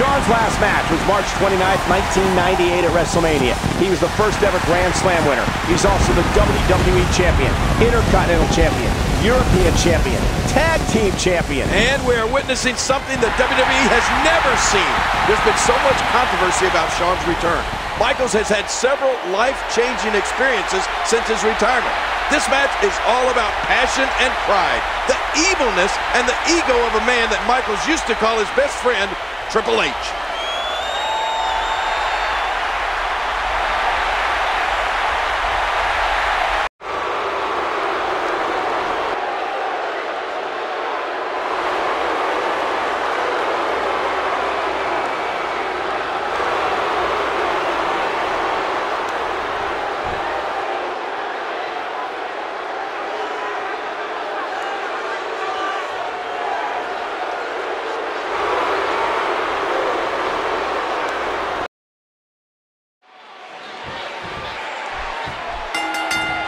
Shawn's last match was March 29th, 1998 at WrestleMania. He was the first ever Grand Slam winner. He's also the WWE Champion, Intercontinental Champion, European Champion, Tag Team Champion. And we are witnessing something that WWE has never seen. There's been so much controversy about Shawn's return. Michaels has had several life-changing experiences since his retirement. This match is all about passion and pride, the evilness and the ego of a man that Michaels used to call his best friend, Triple H.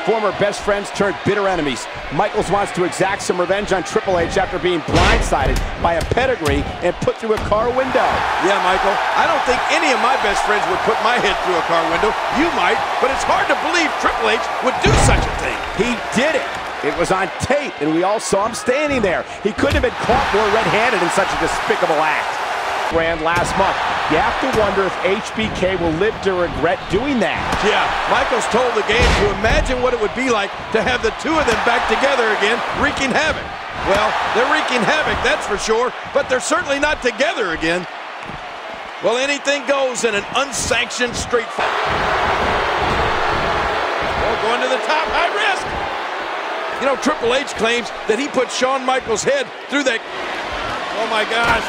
Former best friends turned bitter enemies. Michaels wants to exact some revenge on Triple H after being blindsided by a pedigree and put through a car window. Yeah, Michael, I don't think any of my best friends would put my head through a car window. You might, but it's hard to believe Triple H would do such a thing. He did it. It was on tape, and we all saw him standing there. He couldn't have been caught more red-handed in such a despicable act. Brand last month. You have to wonder if HBK will live to regret doing that. Yeah, Michaels told the game to imagine what it would be like to have the two of them back together again, wreaking havoc. Well, they're wreaking havoc, that's for sure, but they're certainly not together again. Well, anything goes in an unsanctioned street fight. Oh, going to the top, high risk. You know, Triple H claims that he put Shawn Michaels' head through that. Oh, my gosh.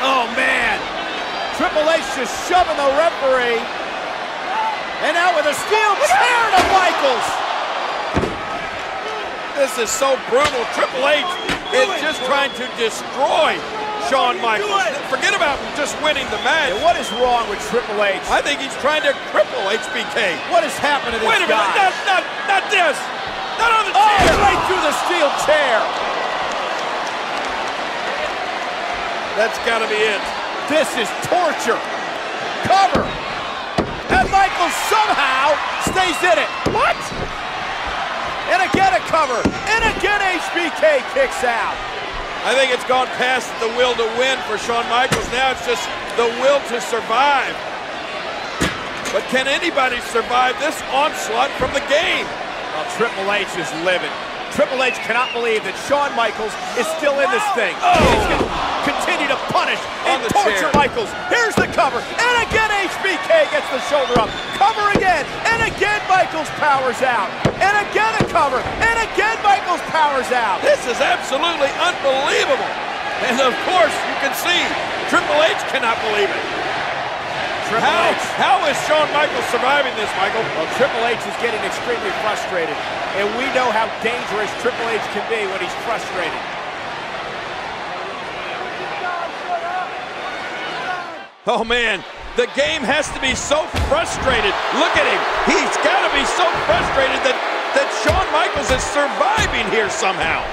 Oh, man. Triple H just shoving the referee. And now with a steel chair to Michaels. This is so brutal. Triple H is just trying to destroy Shawn Michaels. Forget about just winning the match. And what is wrong with Triple H? I think he's trying to cripple HBK. What has happened to this guy? Wait a minute. Not this. Not on the chair. Oh, right through the steel chair. That's got to be it. This is torture. Cover. And Michaels somehow stays in it. What? And again a cover. And again HBK kicks out. I think it's gone past the will to win for Shawn Michaels. Now it's just the will to survive. But can anybody survive this onslaught from the game? Well, Triple H is livid. Triple H cannot believe that Shawn Michaels is still in this thing. Oh. He's going to continue to punish and torture Michaels. Here's the cover. And again, HBK gets the shoulder up. Cover again. And again, Michaels powers out. And again, a cover. And again, Michaels powers out. This is absolutely unbelievable. And of course, you can see Triple H cannot believe it. How is Shawn Michaels surviving this, Michael? Well, Triple H is getting extremely frustrated, and we know how dangerous Triple H can be when he's frustrated. Oh, man, the game has to be so frustrated. Look at him. He's got to be so frustrated that Shawn Michaels is surviving here somehow.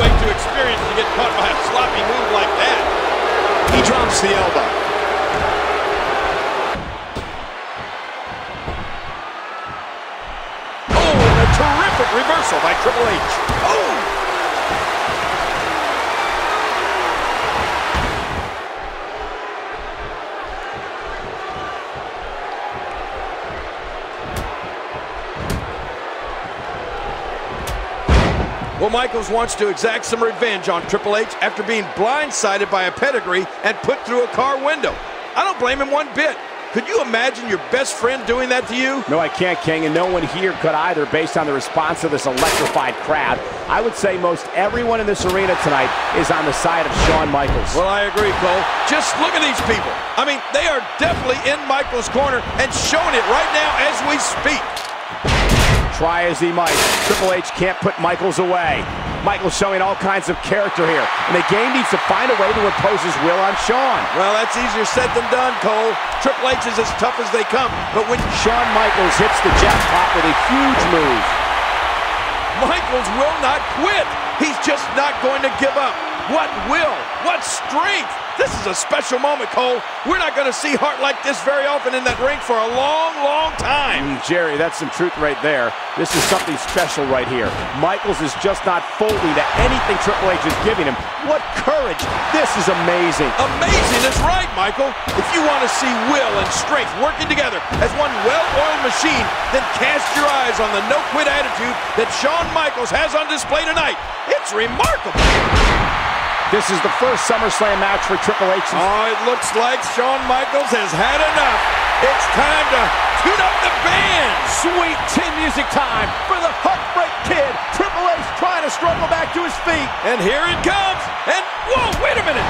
Way too experienced to get caught by a sloppy move like that. He drops the elbow. Oh, and a terrific reversal by Triple H. Oh! Well, Michaels wants to exact some revenge on Triple H after being blindsided by a pedigree and put through a car window. I don't blame him one bit. Could you imagine your best friend doing that to you? No, I can't, King, and no one here could either based on the response of this electrified crowd. I would say most everyone in this arena tonight is on the side of Shawn Michaels. Well, I agree, Cole. Just look at these people. I mean, they are definitely in Michaels' corner and showing it right now as we speak. Try as he might, Triple H can't put Michaels away. Michaels showing all kinds of character here, and the game needs to find a way to impose his will on Shawn. Well, that's easier said than done, Cole. Triple H is as tough as they come, but when Shawn Michaels hits the jackpot with a huge move. Michaels will not quit. He's just not going to give up. What will? What strength? This is a special moment, Cole. We're not going to see heart like this very often in that ring for a long, long time. Jerry, that's some truth right there. This is something special right here. Michaels is just not folding to anything Triple H is giving him. What courage. This is amazing. Amazing is right, Michael. If you want to see will and strength working together as one well-oiled machine, then cast your eyes on the no-quit attitude that Shawn Michaels has on display tonight. It's remarkable. This is the first SummerSlam match for Triple H. Oh, it looks like Shawn Michaels has had enough. It's time to tune up the band. Sweet chin music time for the Heartbreak Kid. Triple H trying to struggle back to his feet. And here it comes. And, whoa, wait a minute.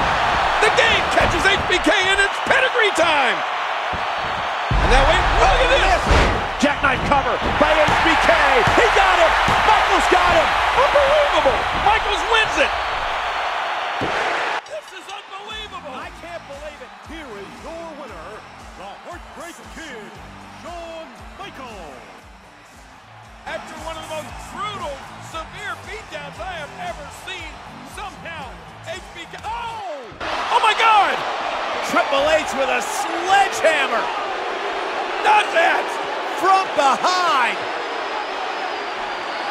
The game catches HBK and it's pedigree time. And now wait, look at this. Jackknife cover by HBK. He got him. Michaels got him. Unbelievable. Michaels wins it. This is unbelievable. I can't believe it. Here is your winner, the Heartbreak Kid, Shawn Michaels. After one of the most brutal, severe beatdowns I have ever seen, somehow HBK. Oh! Oh my God! Triple H with a sledgehammer. Not that! From behind.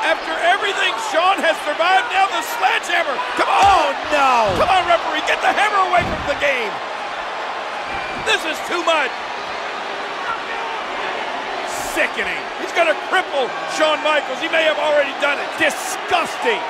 After everything Shawn has survived, now the sledgehammer. Come on! Oh no! Come on, referee, get the hammer away from the game. This is too much. Sickening. He's going to cripple Shawn Michaels. He may have already done it. Disgusting.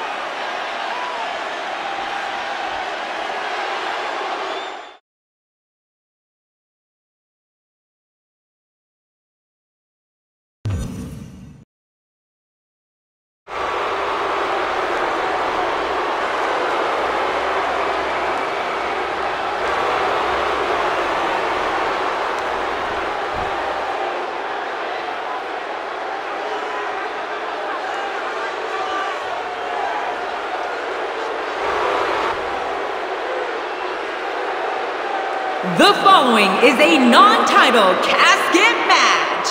The following is a non-title casket match.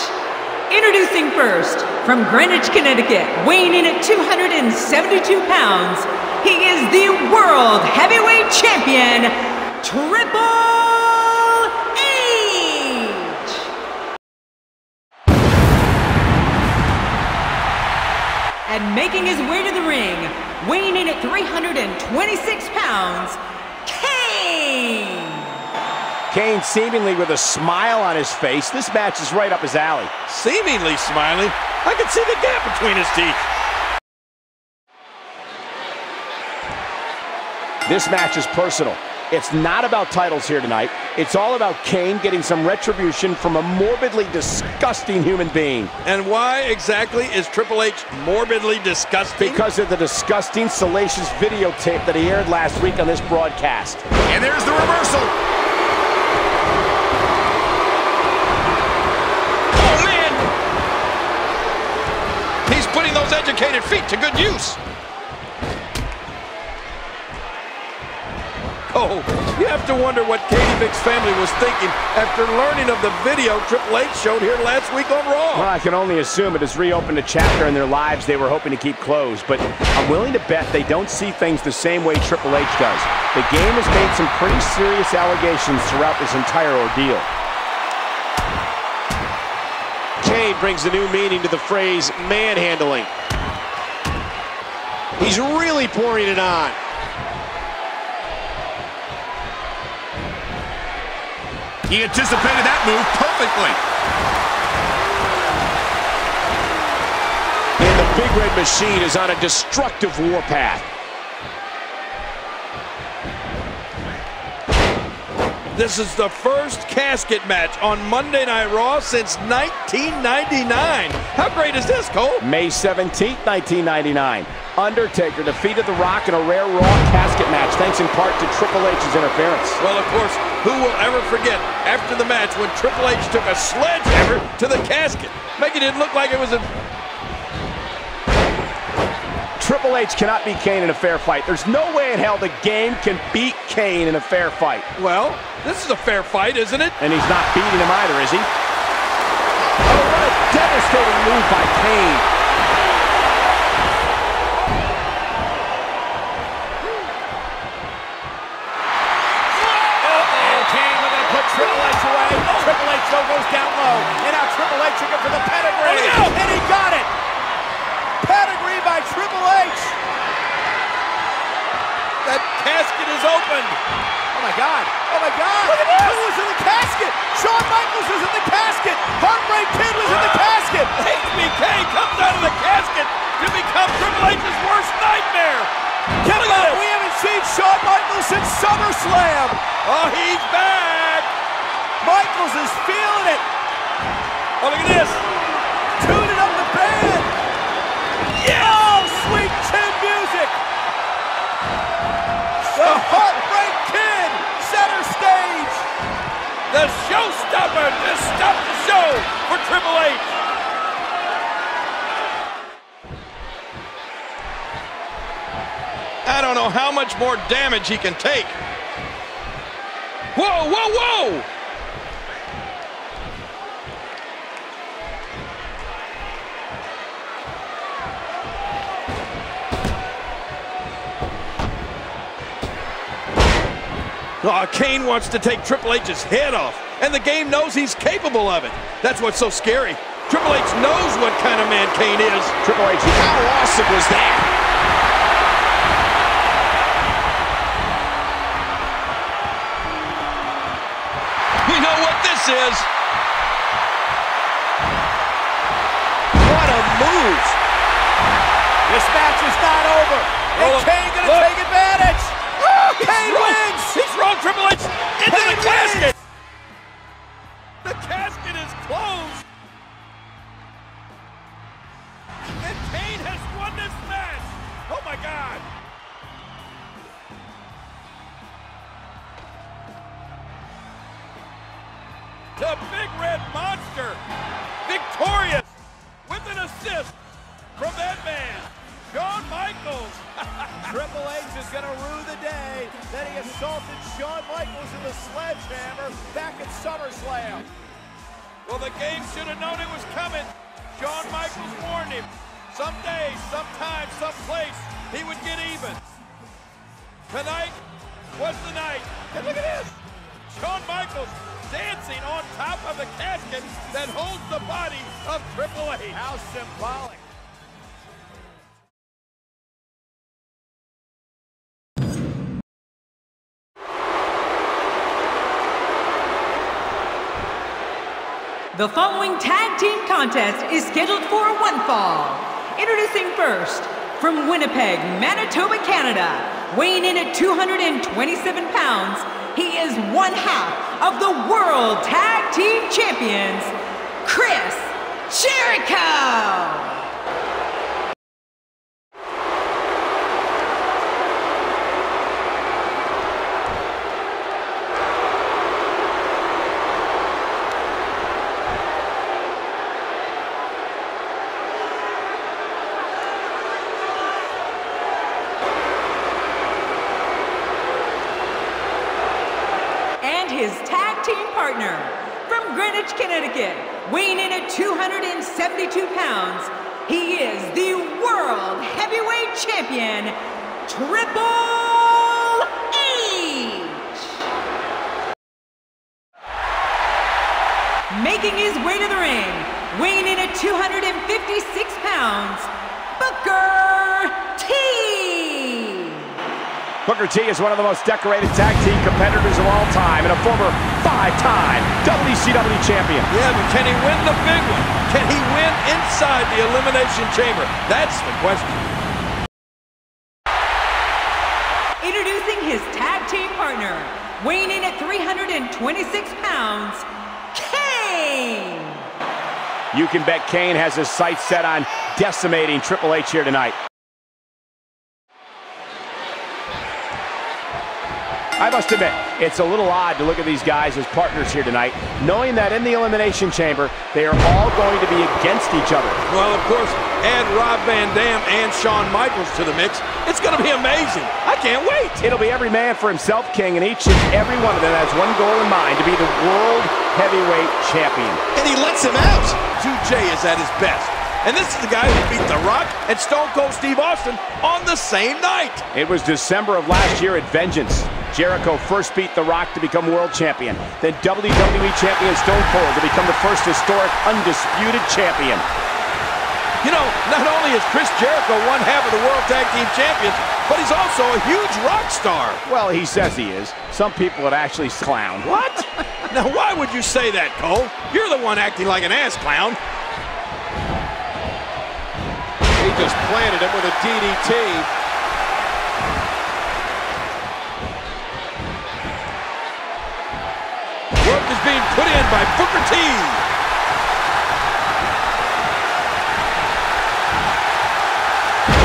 Introducing first, from Greenwich, Connecticut, weighing in at 272 pounds, he is the World Heavyweight Champion, Triple H. And making his way to the ring, weighing in at 326 pounds, Kane. Kane seemingly with a smile on his face. This match is right up his alley. Seemingly smiling. I can see the gap between his teeth. This match is personal. It's not about titles here tonight. It's all about Kane getting some retribution from a morbidly disgusting human being. And why exactly is Triple H morbidly disgusting? Because of the disgusting, salacious videotape that he aired last week on this broadcast. And there's the reversal. Putting those educated feet to good use. Oh, you have to wonder what Katie Vick's family was thinking after learning of the video Triple H showed here last week on Raw. Well, I can only assume it has reopened a chapter in their lives they were hoping to keep closed, but I'm willing to bet they don't see things the same way Triple H does. The game has made some pretty serious allegations throughout this entire ordeal. Kane brings a new meaning to the phrase manhandling. He's really pouring it on. He anticipated that move perfectly. And the Big Red Machine is on a destructive warpath. This is the first casket match on Monday Night Raw since 1999. How great is this, Cole? May 17th, 1999. Undertaker defeated The Rock in a rare Raw casket match, thanks in part to Triple H's interference. Well, of course, who will ever forget after the match when Triple H took a sledgehammer to the casket, making it look like it was a... Triple H cannot beat Kane in a fair fight. There's no way in hell the game can beat Kane in a fair fight. Well, this is a fair fight, isn't it? And he's not beating him either, is he? Oh, what a devastating move by Kane. opened. Oh my God! Oh my God! Look at this! Who was in the casket? Shawn Michaels was in the casket! Heartbreak Kid was in the casket! HBK comes out of the casket to become Triple H's worst nightmare. We haven't seen Shawn Michaels since SummerSlam! Oh, he's back! Michaels is feeling it! Oh, look at this! Tuning up the band! Yeah! Oh, sweet chin music! The Heartbreak Kid, center stage! The showstopper to stop the show for Triple H! I don't know how much more damage he can take. Whoa, whoa, whoa! Oh, Kane wants to take Triple H's head off, and the game knows he's capable of it. That's what's so scary. Triple H knows what kind of man Kane is. Triple H, how awesome was that? We know what this is. What a move! This match is not over. And Kane gonna take advantage. Kane wins! He's thrown Triple H into the casket. The casket is closed. And Kane has won this match. Oh my God. The Big Red Monster, victorious with an assist from that man, Shawn Michaels. Triple H is gonna rue the day that he assaulted Shawn Michaels in the sledgehammer back at SummerSlam. Well, the game should have known it was coming. Shawn Michaels warned him. Someday, sometime, someplace, he would get even. Tonight was the night. And look at this. Shawn Michaels dancing on top of the casket that holds the body of Triple H. How symbolic. The following tag team contest is scheduled for one fall. Introducing first, from Winnipeg, Manitoba, Canada, weighing in at 227 pounds, he is one half of the World Tag Team Champions, Chris Jericho! His tag team partner, from Greenwich, Connecticut, weighing in at 272 pounds, he is the World Heavyweight Champion, Triple H! Making his way to the ring, weighing in at 256 pounds, Booker T! Booker T is one of the most decorated tag team competitors of all time and a former 5-time WCW champion. Yeah, but can he win the big one? Can he win inside the Elimination Chamber? That's the question. Introducing his tag team partner, weighing in at 326 pounds, Kane! You can bet Kane has his sights set on decimating Triple H here tonight. I must admit, it's a little odd to look at these guys as partners here tonight, knowing that in the Elimination Chamber, they are all going to be against each other. Well, of course, add Rob Van Dam and Shawn Michaels to the mix. It's going to be amazing. I can't wait. It'll be every man for himself, King, and each and every one of them has one goal in mind, to be the World Heavyweight Champion. And he lets him out. 2J is at his best. And this is the guy who beat The Rock and Stone Cold Steve Austin on the same night. It was December of last year at Vengeance. Jericho first beat The Rock to become world champion. Then WWE champion Stone Cold to become the first historic undisputed champion. You know, not only is Chris Jericho one half of the World Tag Team Champions, but he's also a huge rock star. Well, he says he is. Some people would actually clown. What? Now, why would you say that, Cole? You're the one acting like an ass clown. He just planted him with a DDT. Work is being put in by Booker T.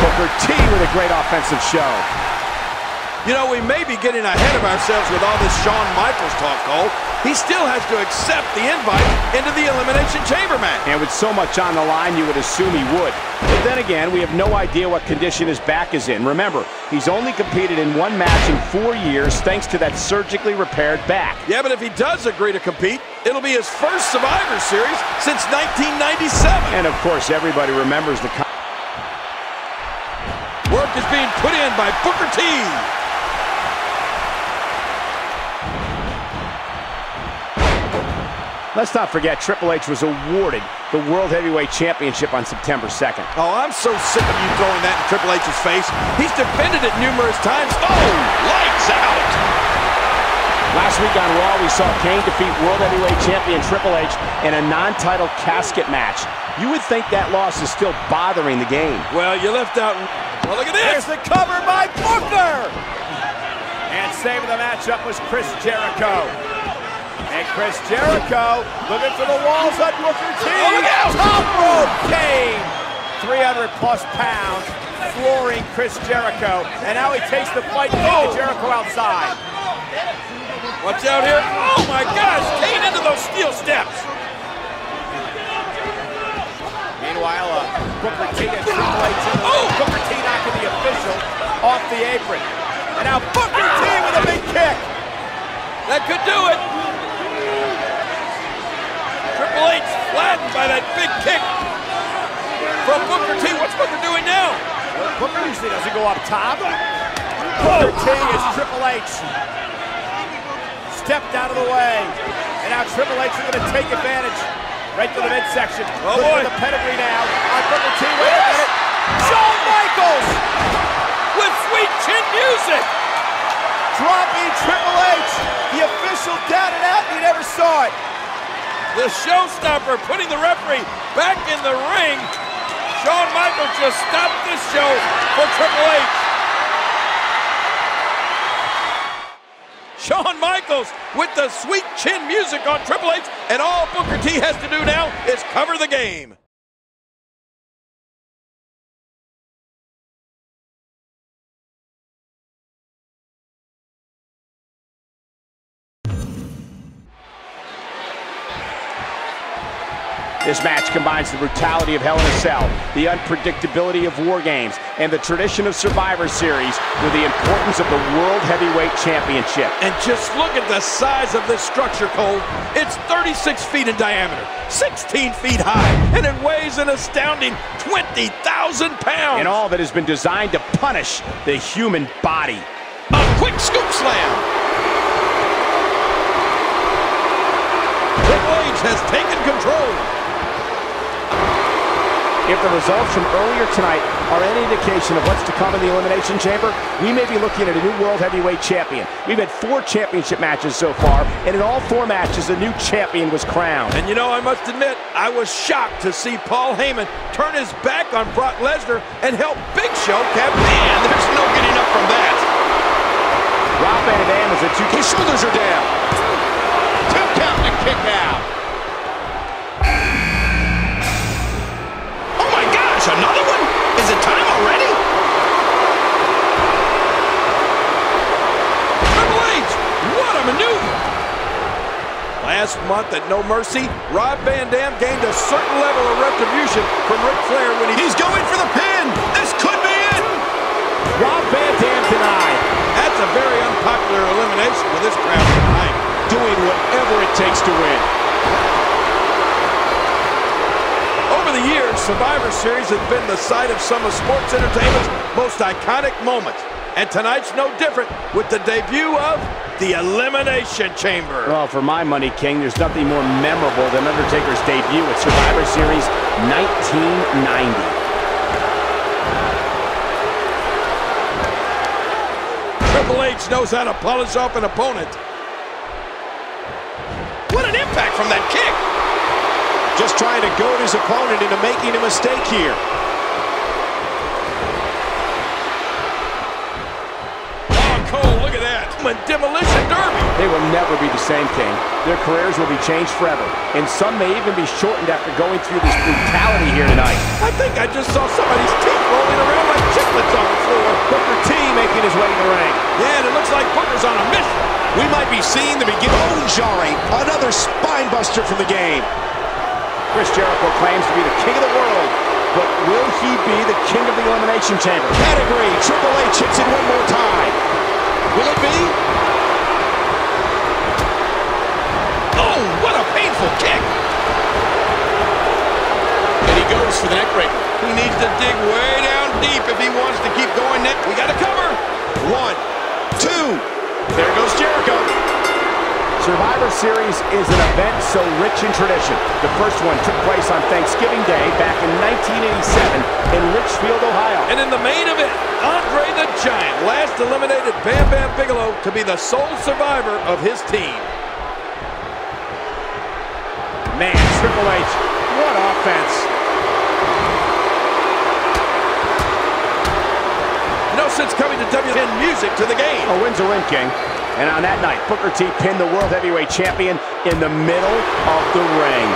Booker T with a great offensive show. You know, we may be getting ahead of ourselves with all this Shawn Michaels talk, Cole. He still has to accept the invite into the Elimination Chamber match. And with so much on the line, you would assume he would. But then again, we have no idea what condition his back is in. Remember, he's only competed in one match in 4 years thanks to that surgically repaired back. Yeah, but if he does agree to compete, it'll be his first Survivor Series since 1997. And of course, everybody remembers the... Work is being put in by Booker T. Let's not forget, Triple H was awarded the World Heavyweight Championship on September 2nd. Oh, I'm so sick of you throwing that in Triple H's face. He's defended it numerous times. Oh, lights out! Last week on Raw, we saw Kane defeat World Heavyweight Champion Triple H in a non-title casket match. You would think that loss is still bothering the game. Well, you left out... Well, look at this! There's the cover by Booker! And saving the matchup was Chris Jericho. And Chris Jericho looking for the walls on Booker T. Oh, look out! Top rope Kane. 300+ pounds, flooring Chris Jericho. And now he takes the fight to Jericho outside. Watch out here. Oh, my gosh! Kane into those steel steps. Meanwhile, Booker T and Triple H in the ring. Booker T knocking the official off the apron. And now Booker T with a big kick. That could do it. Triple H flattened by that big kick from Booker T. What's Booker doing now? Booker usually doesn't go up top. Booker T is Triple H. Stepped out of the way. And now Triple H is going to take advantage. Right to the midsection. Oh, boy. boy. The pedigree now on Booker T. Wait a minute. Shawn Michaels With sweet chin music. dropping Triple H. The official doubted out. He never saw it. The showstopper putting the referee back in the ring. Shawn Michaels just stopped this show for Triple H. Shawn Michaels with the sweet chin music on Triple H, and all Booker T has to do now is cover the game. This match combines the brutality of Hell in a Cell, the unpredictability of War Games, and the tradition of Survivor Series with the importance of the World Heavyweight Championship. And just look at the size of this structure, Cole. It's 36 feet in diameter, 16 feet high, and it weighs an astounding 20,000 pounds. And all that has been designed to punish the human body. A quick scoop slam. Triple H has taken control. If the results from earlier tonight are any indication of what's to come in the Elimination Chamber, we may be looking at a new World Heavyweight Champion. We've had 4 championship matches so far, and in all 4 matches, a new champion was crowned. And you know, I must admit, I was shocked to see Paul Heyman turn his back on Brock Lesnar and help Big Show cap. Man, there's no getting up from that. Rob Van Dam is a 2. His shoulders are down. 2 count to kick out. Another one? Is it time already? Triple H, what a maneuver! Last month at No Mercy, Rob Van Dam gained a certain level of retribution from Ric Flair when he's going for the pin! This could be it! Rob Van Dam denied. That's a very unpopular elimination with this crowd tonight. Doing whatever it takes to win. Over the years, Survivor Series has been the site of some of sports entertainment's most iconic moments. And tonight's no different with the debut of the Elimination Chamber. Well, for my money, King, there's nothing more memorable than Undertaker's debut at Survivor Series 1990. Triple H knows how to polish off an opponent. What an impact from that kick! Just trying to goad his opponent into making a mistake here. Oh, Cole, look at that. Demolition Derby. They will never be the same, King. Their careers will be changed forever. And some may even be shortened after going through this brutality here tonight. I think I just saw somebody's teeth rolling around like chiclets on the floor. Booker T making his way to the ring. Yeah, and it looks like Booker's on a mission. We might be seeing the beginning. Bone-jarring. Another spine buster from the game. Chris Jericho claims to be the king of the world, but will he be the king of the Elimination Chamber? Pedigree. Triple H hits it one more time. Will it be? Oh, what a painful kick. And he goes for the neck breaker. He needs to dig way down deep if he wants to keep going next. We got to cover. 1, 2. There goes Jericho. Survivor Series is an event so rich in tradition. The first one took place on Thanksgiving Day back in 1987 in Richfield, Ohio. And in the main event, Andre the Giant last eliminated Bam Bam Bigelow to be the sole survivor of his team. Man, Triple H, what offense. No sense coming to W2K music to the game. A win's a win, King. And on that night, Booker T pinned the World Heavyweight Champion in the middle of the ring.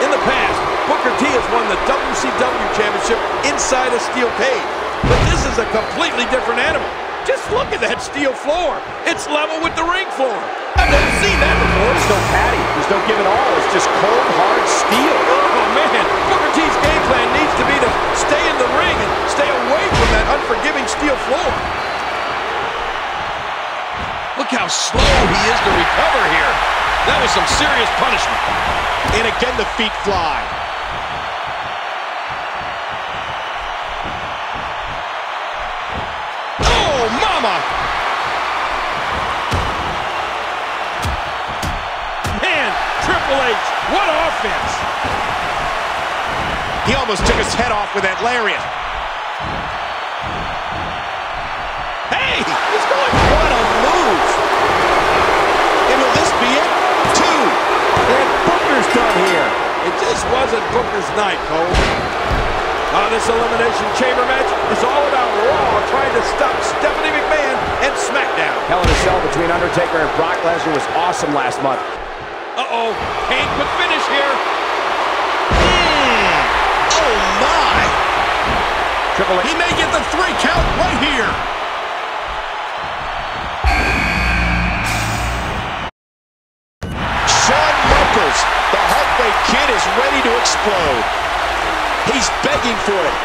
In the past, Booker T has won the WCW Championship inside a steel cage. But this is a completely different animal. Just look at that steel floor. It's level with the ring floor. I've never seen that before. There's no padding. There's no give and all. It's just cold, hard steel. Oh, man. Booker T's game plan needs to be to stay in the ring and stay away from that unforgiving steel floor. Look how slow he is to recover here. That was some serious punishment. And again, the feet fly. Oh, mama! Man, Triple H, what offense! He almost took his head off with that lariat. Hey, he's going. What a move! And will this be it? 2. And Booker's done here. It just wasn't Booker's night, Cole. This Elimination Chamber match is all about Raw trying to stop Stephanie McMahon and SmackDown. Hell in a Cell between Undertaker and Brock Lesnar was awesome last month. Uh-oh, Kane could finish here. Oh, my! Triple H. He may get the 3 count right here. Shawn Michaels, the Heartbreak Kid, is ready to explode. He's begging for it.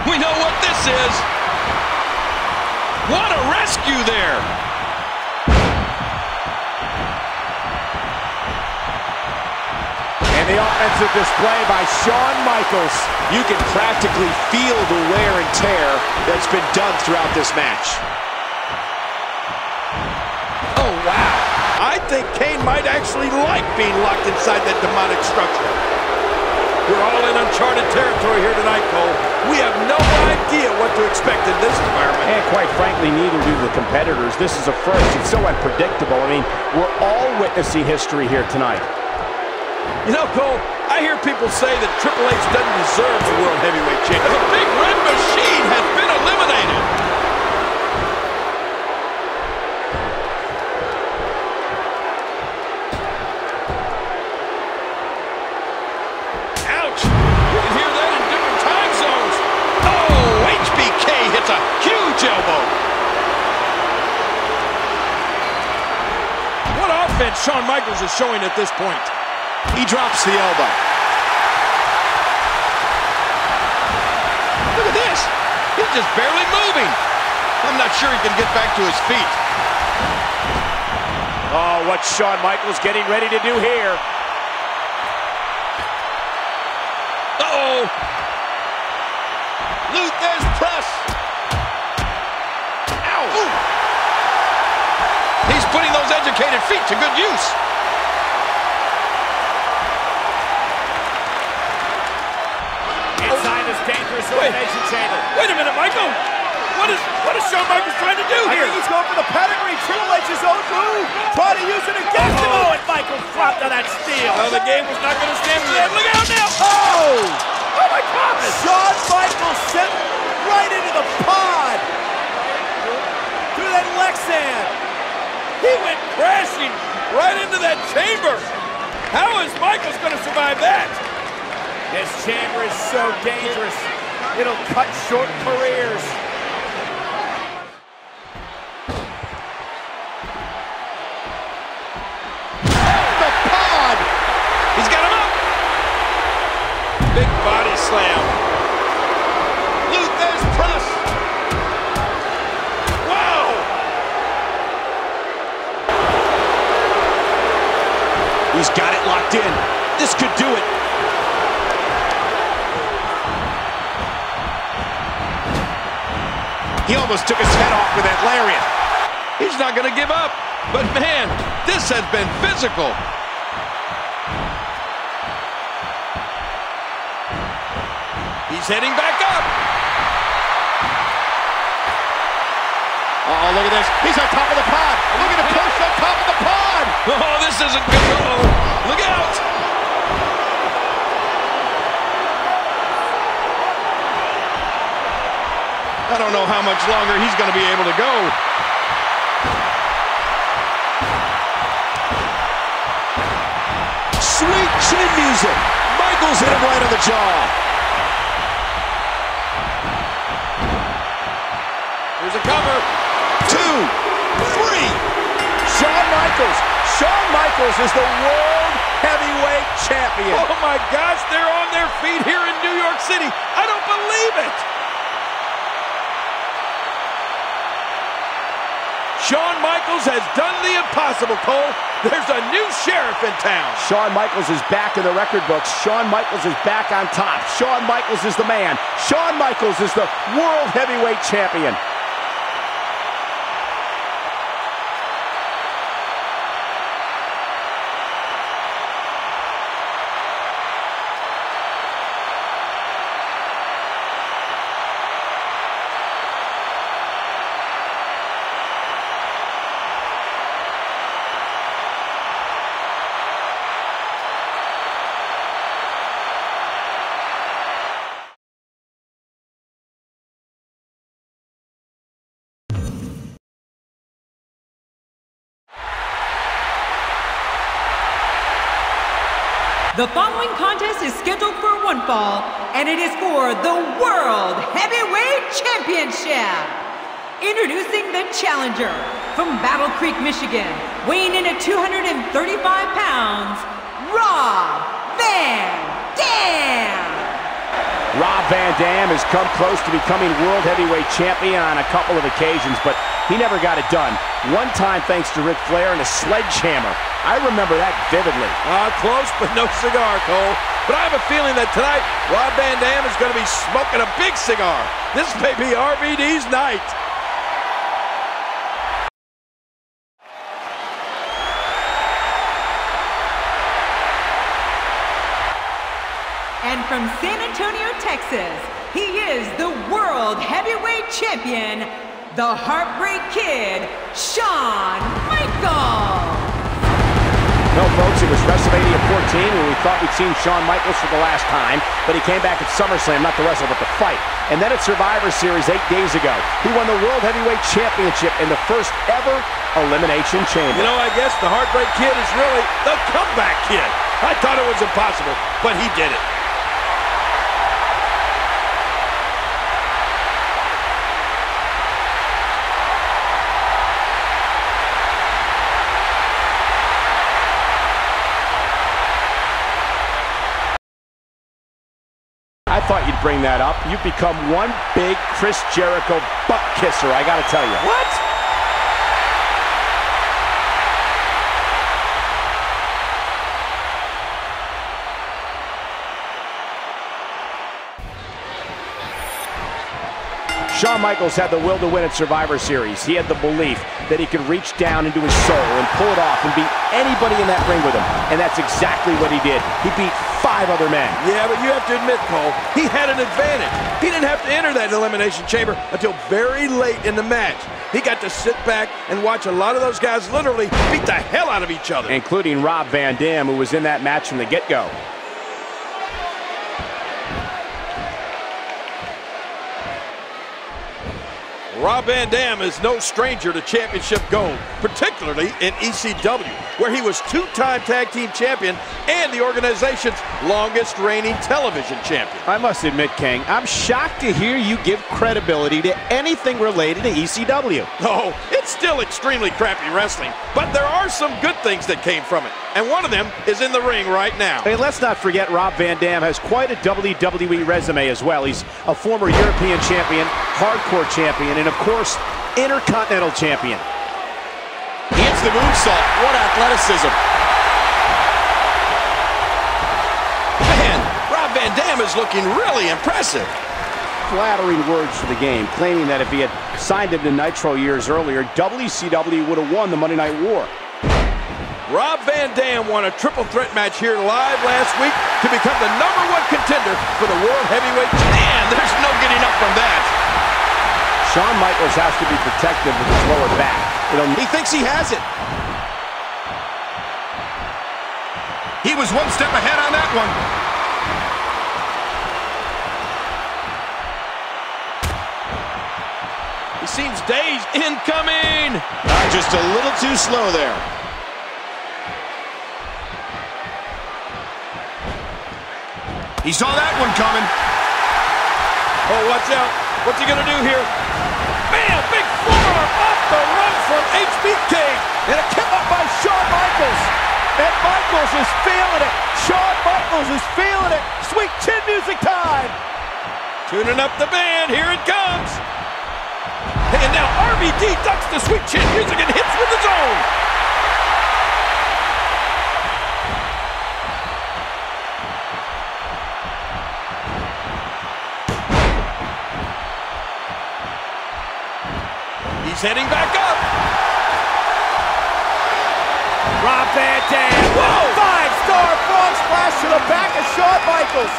We know what this is. What a rescue there. And the offensive display by Shawn Michaels. You can practically feel the wear and tear that's been done throughout this match. Oh, wow. I think Kane might actually like being locked inside that demonic structure. We're all in uncharted territory here tonight, Cole. We have no idea what to expect in this environment. And quite frankly, neither do the competitors. This is a first. It's so unpredictable. I mean, we're all witnessing history here tonight. You know, Cole, I hear people say that Triple H doesn't deserve the World Heavyweight Championship. The Big Red Machine has been eliminated. Ouch! You can hear that in different time zones. Oh, HBK hits a huge elbow. What offense Shawn Michaels is showing at this point. He drops the elbow. Look at this. He's just barely moving. I'm not sure he can get back to his feet. Oh, what's Shawn Michaels getting ready to do here? Uh-oh. There's press. Ow. Ooh. He's putting those educated feet to good use. Inside this dangerous elimination chamber. Wait a minute, Michael. What is Shawn Michaels trying to do here? I think he's going for the pedigree. Triple H's own move. Trying to use it against him. Oh, and Michaels dropped to that steel. Well, the game was not going to stand for that. Look out now. Oh! Oh, my God. Shawn Michaels sent right into the pod. Through that Lexan. He went crashing right into that chamber. How is Michaels going to survive that? This chamber is so dangerous. It'll cut short careers. The pod! He's got him up. Big body slam. There's press. Wow! He's got it locked in. This could do it. He almost took his head off with that lariat. He's not going to give up. But man, this has been physical. He's heading back up. Oh, look at this. He's on top of the pod. Look at the push on top of the pod. Oh, this isn't good. Uh-oh. Look out. I don't know how much longer he's going to be able to go. Sweet chin music. Michaels hit him right on the jaw. Here's a cover. 2, 3. Shawn Michaels is the World Heavyweight Champion. Oh my gosh, they're on their feet here in New York City. I don't believe it. Shawn Michaels has done the impossible, Cole. There's a new sheriff in town. Shawn Michaels is back in the record books. Shawn Michaels is back on top. Shawn Michaels is the man. Shawn Michaels is the World Heavyweight Champion. The following contest is scheduled for one fall, and it is for the World Heavyweight Championship. Introducing the challenger from Battle Creek, Michigan, weighing in at 235 pounds, Rob Van Dam. Rob Van Dam has come close to becoming World Heavyweight Champion on a couple of occasions, but he never got it done. One time thanks to Ric Flair and a sledgehammer. I remember that vividly. Close, but no cigar, Cole. But I have a feeling that tonight, Rob Van Dam is going to be smoking a big cigar. This may be RVD's night. And from San Antonio, Texas, he is the World Heavyweight Champion, the Heartbreak Kid, Shawn Michaels. No, folks, it was WrestleMania 14 when we thought we'd seen Shawn Michaels for the last time, but he came back at SummerSlam, not to wrestle, but to fight. And then at Survivor Series 8 days ago, he won the World Heavyweight Championship in the first ever Elimination Chamber. You know, I guess the Heartbreak Kid is really the comeback kid. I thought it was impossible, but he did it. I thought you'd bring that up. You've become one big Chris Jericho butt kisser, I gotta tell you. What? Shawn Michaels had the will to win at Survivor Series. He had the belief that he could reach down into his soul and pull it off and beat anybody in that ring with him. And that's exactly what he did. He beat 5 other men. Yeah, but you have to admit, Cole, he had an advantage. He didn't have to enter that elimination chamber until very late in the match. He got to sit back and watch a lot of those guys literally beat the hell out of each other. Including Rob Van Dam, who was in that match from the get-go. Rob Van Dam is no stranger to championship gold, particularly in ECW, where he was 2-time tag team champion and the organization's longest reigning television champion. I must admit, King, I'm shocked to hear you give credibility to anything related to ECW. Oh, it's still extremely crappy wrestling, but there are some good things that came from it, and one of them is in the ring right now. Hey, let's not forget Rob Van Dam has quite a WWE resume as well. He's a former European champion, hardcore champion, and of course, Intercontinental champion. He hits the moonsault. What athleticism. Man, Rob Van Dam is looking really impressive. Flattering words for the game, claiming that if he had signed him to Nitro years earlier, WCW would have won the Monday Night War. Rob Van Dam won a triple threat match here live last week to become the #1 contender for the World Heavyweight Championship. Man, there's no getting up from that. Shawn Michaels has to be protective with his lower back. He thinks he has it. He was one step ahead on that one. He seems dazed. Incoming! Just a little too slow there. He saw that one coming. Oh, watch out. What's he going to do here? Bam! Big forearm off the run from HBK. And a kick up by Shawn Michaels. And Michaels is feeling it. Shawn Michaels is feeling it. Sweet chin music time. Tuning up the band. Here it comes. And now RVD ducks the sweet chin music and hits with his own. He's heading back up. Rob Van Dam. Whoa! 5-star frog splash to the back of Shawn Michaels.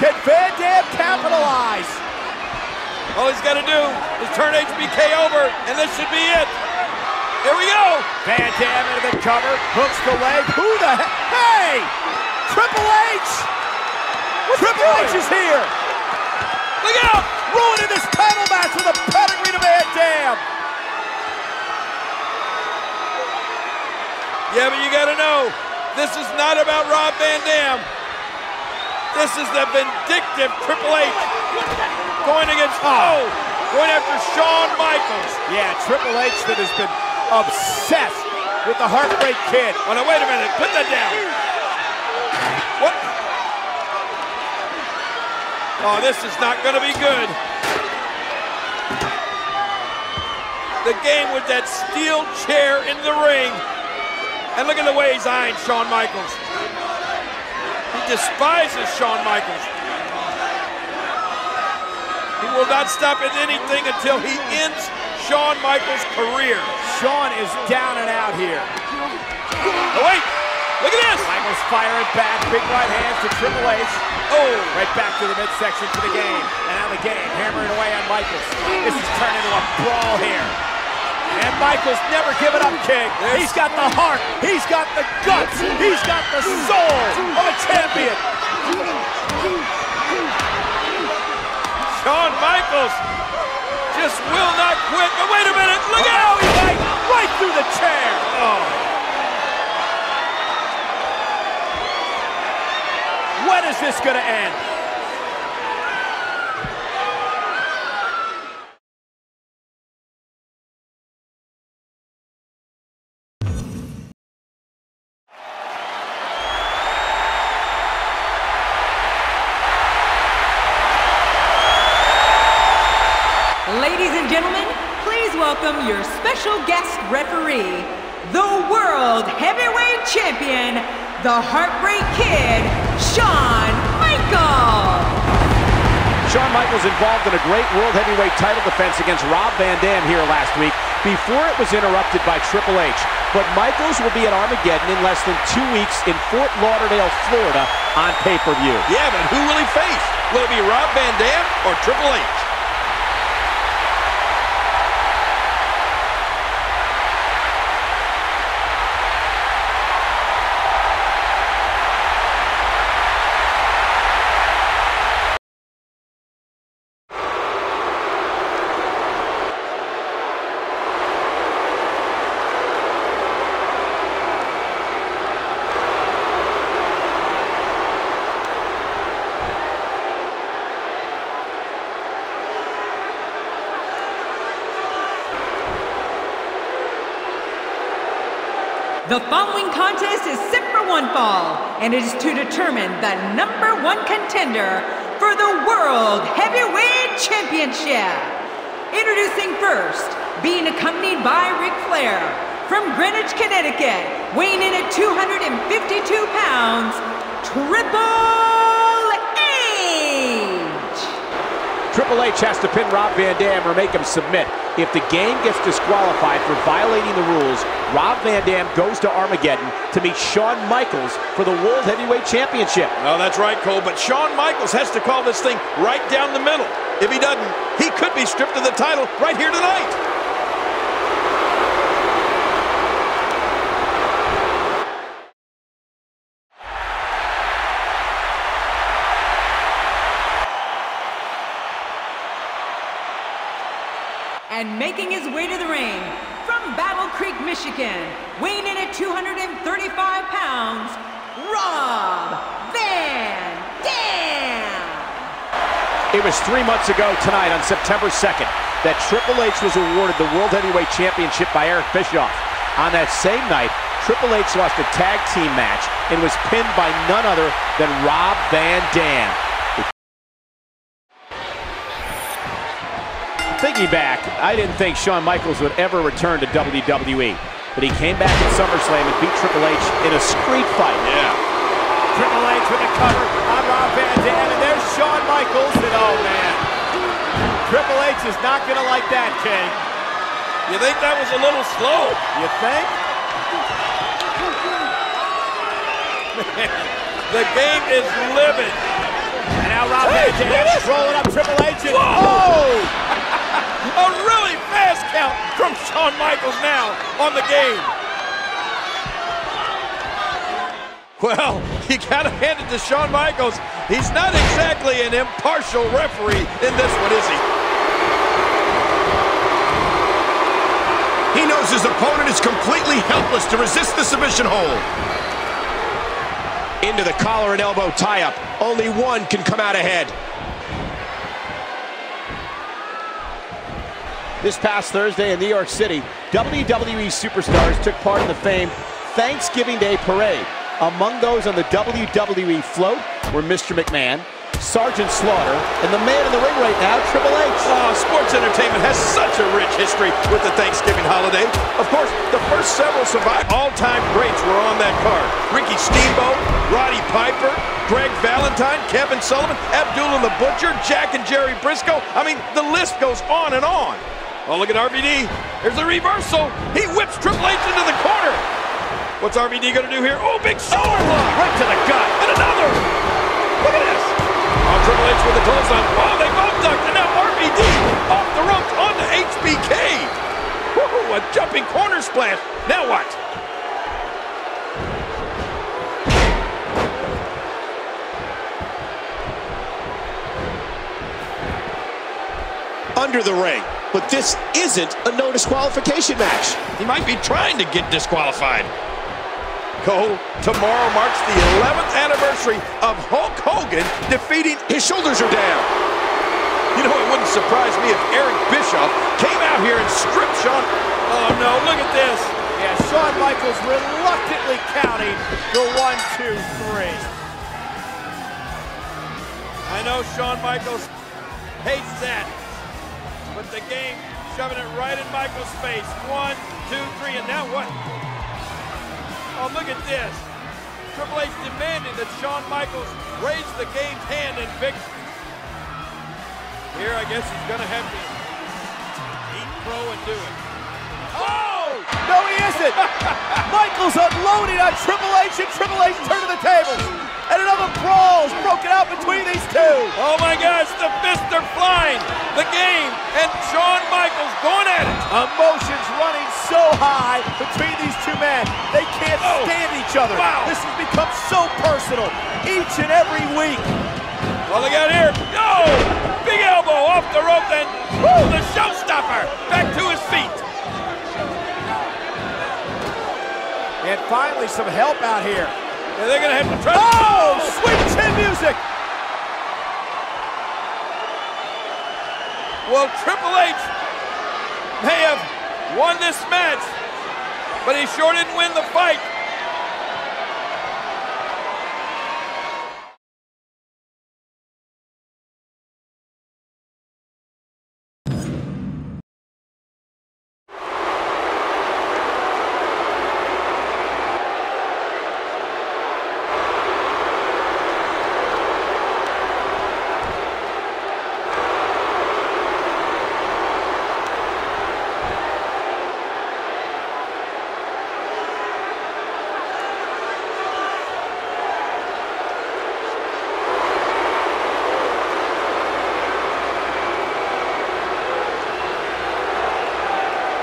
Can Van Dam capitalize? All he's got to do is turn HBK over, and this should be it. Here we go. Van Dam into the cover, hooks the leg. Who the heck? Hey! Triple H! Triple H is here. Look out! Ruining this title match with a pedigree to Van Dam. Yeah, but you got to know, this is not about Rob Van Dam. This is the vindictive Triple H going against, going after Shawn Michaels. Yeah, Triple H that has been obsessed with the Heartbreak Kid. Oh, no, wait a minute. Put that down. What? Oh, this is not going to be good. The game with that steel chair in the ring. And look at the way he's eyeing Shawn Michaels. He despises Shawn Michaels. He will not stop at anything until he ends Shawn Michaels' career. Shawn is down and out here. Oh, wait. Look at this. Michaels firing back. Big right hands to Triple H. Oh. Right back to the midsection for the game. And now the game hammering away on Michaels. This is turning into a brawl here. And Michaels never giving up, King. He's got the heart. He's got the guts. He's got the soul of a champion. Shawn Michaels just will not quit. But wait a minute. Look out. Right through the chair. Oh. When is this going to end? Ladies and gentlemen, please welcome your special guest referee, the World Heavyweight Champion, the Heartbreak Kid, Shawn Michaels. Shawn Michaels involved in a great World Heavyweight title defense against Rob Van Dam here last week before it was interrupted by Triple H. But Michaels will be at Armageddon in less than 2 weeks in Fort Lauderdale, Florida on pay-per-view. Yeah, but who will he face? Will it be Rob Van Dam or Triple H? The following contest is set for one fall, and it is to determine the #1 contender for the World Heavyweight Championship. Introducing first, being accompanied by Ric Flair, from Greenwich, Connecticut, weighing in at 252 pounds, Triple H. Triple H has to pin Rob Van Dam or make him submit. If the game gets disqualified for violating the rules, Rob Van Dam goes to Armageddon to meet Shawn Michaels for the World Heavyweight Championship. Oh, that's right, Cole, but Shawn Michaels has to call this thing right down the middle. If he doesn't, he could be stripped of the title right here tonight. And making his way to the ring, from Battle Creek, Michigan, weighing in at 235 pounds, Rob Van Dam. It was 3 months ago tonight on September 2nd that Triple H was awarded the World Heavyweight Championship by Eric Bischoff. On that same night, Triple H lost a tag team match and was pinned by none other than Rob Van Dam. Thinking back, I didn't think Shawn Michaels would ever return to WWE, but he came back at SummerSlam and beat Triple H in a street fight. Yeah. Triple H with a cover on Rob Van Dam, and there's Shawn Michaels, and oh man, Triple H is not going to like that, King. You think that was a little slow? You think? The game is livid. And now Rob Van Dam rolling up Triple H, and oh! A really fast count from Shawn Michaels now on the game. Well, you gotta hand it to Shawn Michaels. He's not exactly an impartial referee in this one, is he? He knows his opponent is completely helpless to resist the submission hold. Into the collar and elbow tie-up. Only one can come out ahead. This past Thursday in New York City, WWE superstars took part in the famed Thanksgiving Day Parade. Among those on the WWE float were Mr. McMahon, Sergeant Slaughter, and the man in the ring right now, Triple H. Oh, sports entertainment has such a rich history with the Thanksgiving holiday. Of course, the first several survived. All-time greats were on that card. Ricky Steamboat, Roddy Piper, Greg Valentine, Kevin Sullivan, Abdullah the Butcher, Jack and Jerry Briscoe. I mean, the list goes on and on. Oh, look at RVD. There's a reversal. He whips Triple H into the corner. What's RVD going to do here? Oh, big shoulder block. right to the gut. And another. Look at this. Oh, Triple H with the close on. Oh, they both ducked. And now RVD off the ropes onto HBK. Woohoo, a jumping corner splash. Now what? Under the ring. But this isn't a no disqualification match. He might be trying to get disqualified. Cole, tomorrow marks the 11th anniversary of Hulk Hogan defeating. His shoulders are down. You know, it wouldn't surprise me if Eric Bischoff came out here and stripped Shawn. Oh no, look at this. Yeah, Shawn Michaels reluctantly counting the 1, 2, 3. I know Shawn Michaels hates that. But the game shoving it right in Michaels' face. 1, 2, 3, and now what? Oh, look at this. Triple H demanding that Shawn Michaels raise the game's hand in victory. Here, I guess he's going to have to eat crow and do it. Oh! No, he isn't! Michaels unloading on Triple H, and Triple H turning the tables. And another brawl is broken out between these two. Oh my gosh, the fists are flying. The game and Shawn Michaels going at it. Emotions running so high between these two men. They can't stand each other. Wow. This has become so personal each and every week. Well, look out here. No! Big elbow off the rope, and the showstopper back to his feet. And finally some help out here. Yeah, they're going to have to try. Oh, sweet chin music. Well, Triple H may have won this match, but he sure didn't win the fight.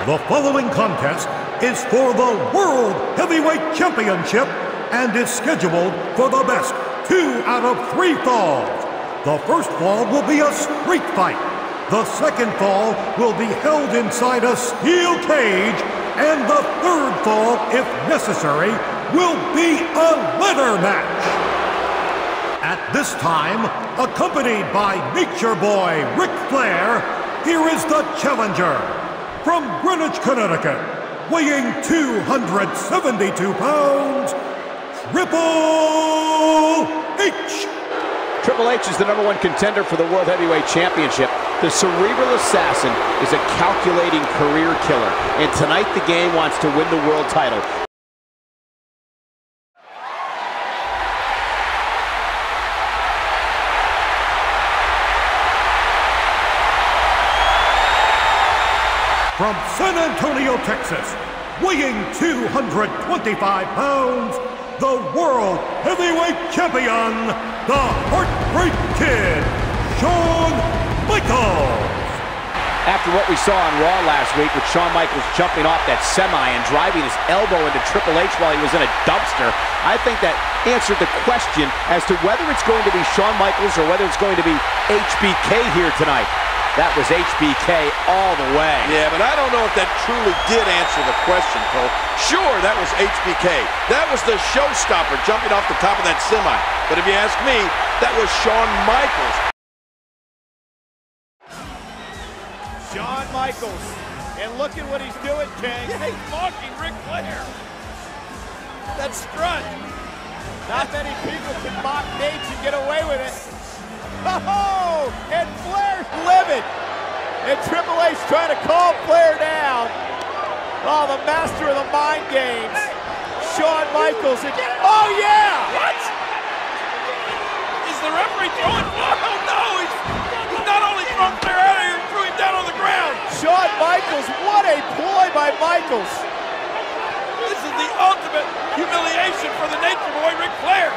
The following contest is for the World Heavyweight Championship and is scheduled for the best 2 out of 3 falls. The first fall will be a street fight. The second fall will be held inside a steel cage. And the third fall, if necessary, will be a ladder match. At this time, accompanied by Nature Boy Ric Flair, here is the challenger. From Greenwich, Connecticut, weighing 272 pounds, Triple H. Triple H is the #1 contender for the World Heavyweight Championship. The cerebral assassin is a calculating career killer, and tonight the game wants to win the world title. From San Antonio, Texas, weighing 225 pounds, the World Heavyweight Champion, the Heartbreak Kid, Shawn Michaels. After what we saw on Raw last week with Shawn Michaels jumping off that semi and driving his elbow into Triple H while he was in a dumpster, I think that answered the question as to whether it's going to be Shawn Michaels or whether it's going to be HBK here tonight. That was HBK all the way. Yeah, but I don't know if that truly did answer the question, Cole. Sure, that was HBK. That was the showstopper jumping off the top of that semi. But if you ask me, that was Shawn Michaels. Shawn Michaels. And look at what he's doing, King. Yeah, he's mocking Ric Flair. That strut. Not many people can mock Nate and get away with it. Oh, and Flair's livid. And Triple H trying to calm Flair down. Oh, the master of the mind games. Shawn Michaels again. Oh, yeah! What? Is the referee throwing? Oh, no! He's not only throwing Flair out of here, he threw him down on the ground. Shawn Michaels, what a ploy by Michaels. This is the ultimate humiliation for the Nature Boy, Ric Flair.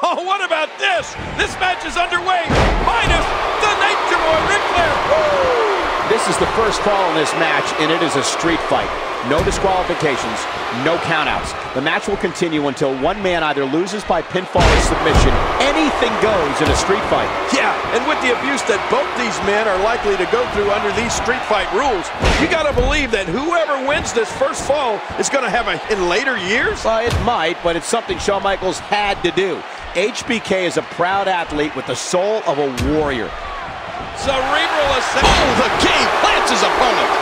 Oh, what about this? This match is underway, minus the Nature Boy, Ric Flair. Woo! This is the first fall in this match, and it is a street fight. No disqualifications, no countouts. The match will continue until one man either loses by pinfall or submission. Anything goes in a street fight. Yeah, and with the abuse that both these men are likely to go through under these street fight rules, you gotta believe that whoever wins this first fall is gonna have it in later years. Well, it might, but it's something Shawn Michaels had to do. HBK is a proud athlete with the soul of a warrior. Cerebral assassin. Oh, the king plants his opponent.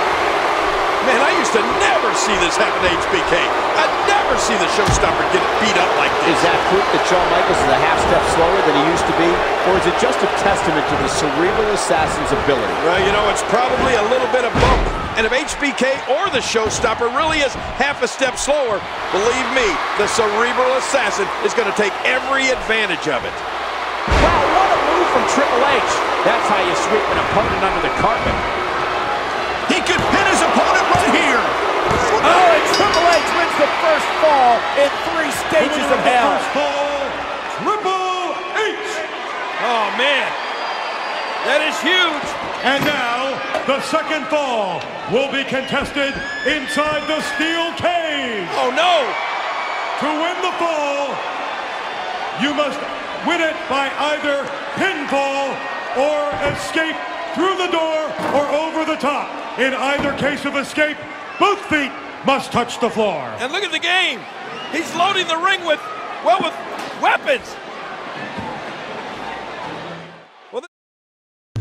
Man, I used to never see this happen to HBK. I'd never see the showstopper get beat up like this. Is that proof that Shawn Michaels is a half step slower than he used to be? Or is it just a testament to the cerebral assassin's ability? Well, you know, it's probably a little bit of both. And if HBK or the showstopper really is half a step slower, believe me, the cerebral assassin is going to take every advantage of it. Wow, what a move from Triple H. That's how you sweep an opponent under the carpet. He could pin his opponent right here. Oh, and Triple H wins the first fall in 3 stages of hell. First fall, Triple H. Oh, man. That is huge. And now, the second fall will be contested inside the steel cage. Oh, no. To win the fall, you must win it by either pinfall or escape through the door or over the top. In either case of escape, both feet must touch the floor. And look at the game. He's loading the ring with, well, with weapons. Well,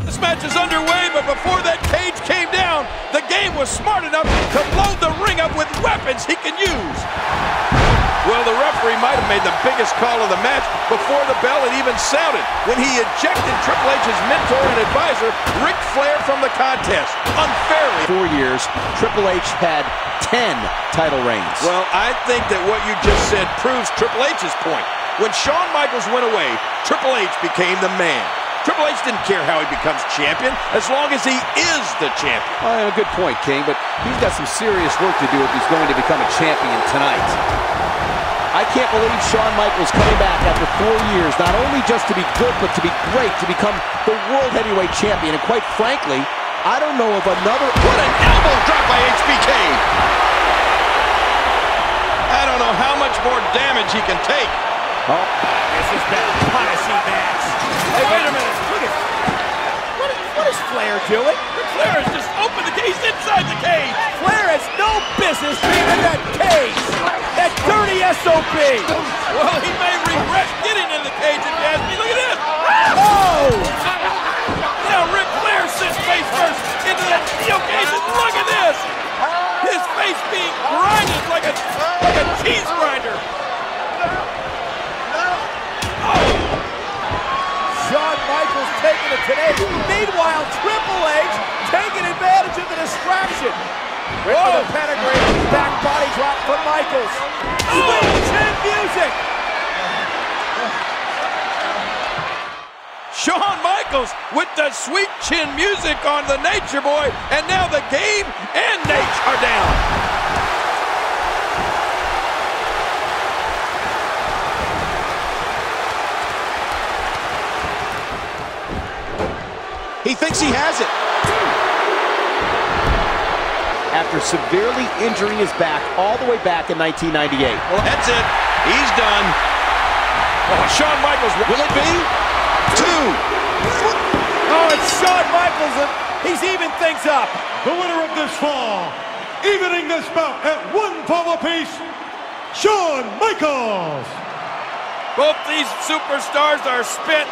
this match is underway, but before that cage came down, the game was smart enough to load the ring up with weapons he can use. Well, the referee might have made the biggest call of the match before the bell had even sounded when he ejected Triple H's mentor and advisor, Ric Flair, from the contest. Unfairly. 4 years, Triple H had 10 title reigns. Well, I think that what you just said proves Triple H's point. When Shawn Michaels went away, Triple H became the man. Triple H didn't care how he becomes champion as long as he is the champion. A good point, King, but he's got some serious work to do if he's going to become a champion tonight. I can't believe Shawn Michaels coming back after 4 years, not only just to be good, but to be great, to become the World Heavyweight Champion. And quite frankly, I don't know of another... What an elbow drop by HBK! I don't know how much more damage he can take. Oh, this has been a punishing match. Hey, wait a minute. Look at... What is Flair doing? Flair has just opened the cage inside the cage. Flair has no business being in that cage. That dirty SOB. Well, he may regret getting in the cage if you ask me. Look at this. Oh! Now Ric Flair sits face first into that steel cage, and look at this. His face being grinded like a cheese grinder. Shawn Michaels taking it today. Meanwhile, Triple H taking advantage of the distraction. With the pedigree, back body drop from Michaels. Sweet chin music. Shawn Michaels with the sweet chin music on the Nature Boy, and now the game and Nate are down. He thinks he has it. After severely injuring his back all the way back in 1998. Well, that's it. He's done. Oh, Shawn Michaels, will it be? 2. Oh, it's Shawn Michaels, and he's even things up. The winner of this fall, evening this bout at 1 fall apiece, Shawn Michaels. Both these superstars are spent,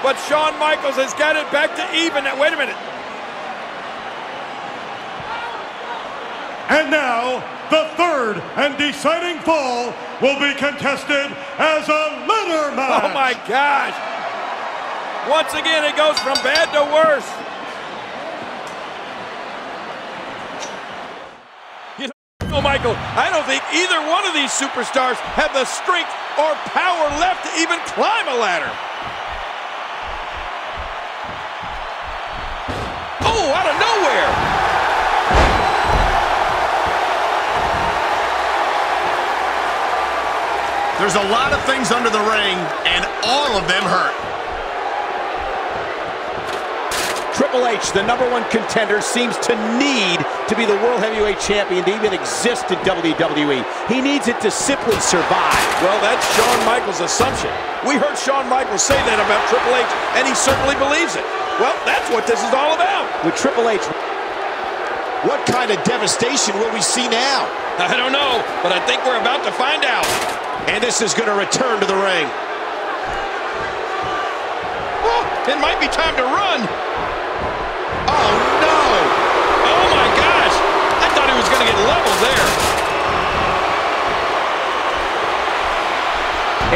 but Shawn Michaels has got it back to even. Wait a minute. And now, the third and deciding fall will be contested as a ladder match. Oh my gosh. Once again, it goes from bad to worse. You know, Michael, I don't think either one of these superstars have the strength or power left to even climb a ladder. Oh, out of nowhere. There's a lot of things under the ring, and all of them hurt. Triple H, the #1 contender, seems to need to be the World Heavyweight Champion to even exist in WWE. He needs it to simply survive. Well, that's Shawn Michaels' assumption. We heard Shawn Michaels say that about Triple H, and he certainly believes it. Well, that's what this is all about. With Triple H, What kind of devastation will we see now? I don't know, but I think we're about to find out. And this is going to return to the ring. Oh, it might be time to run. Oh, no! Oh, my gosh. I thought he was going to get leveled there.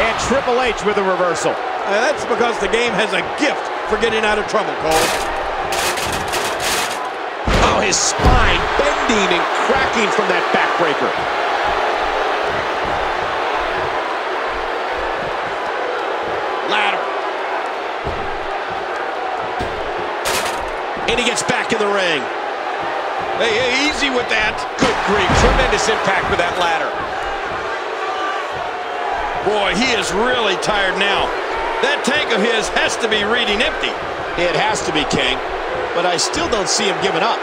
And Triple H with a reversal. That's because the game has a gift for getting out of trouble, Cole. Oh, his spine bending and cracking from that backbreaker. Ladder. And he gets back in the ring. Hey, easy with that. Good grief, tremendous impact with that ladder. Boy, he is really tired now. That tank of his has to be reading empty. It has to be, King, but I still don't see him giving up.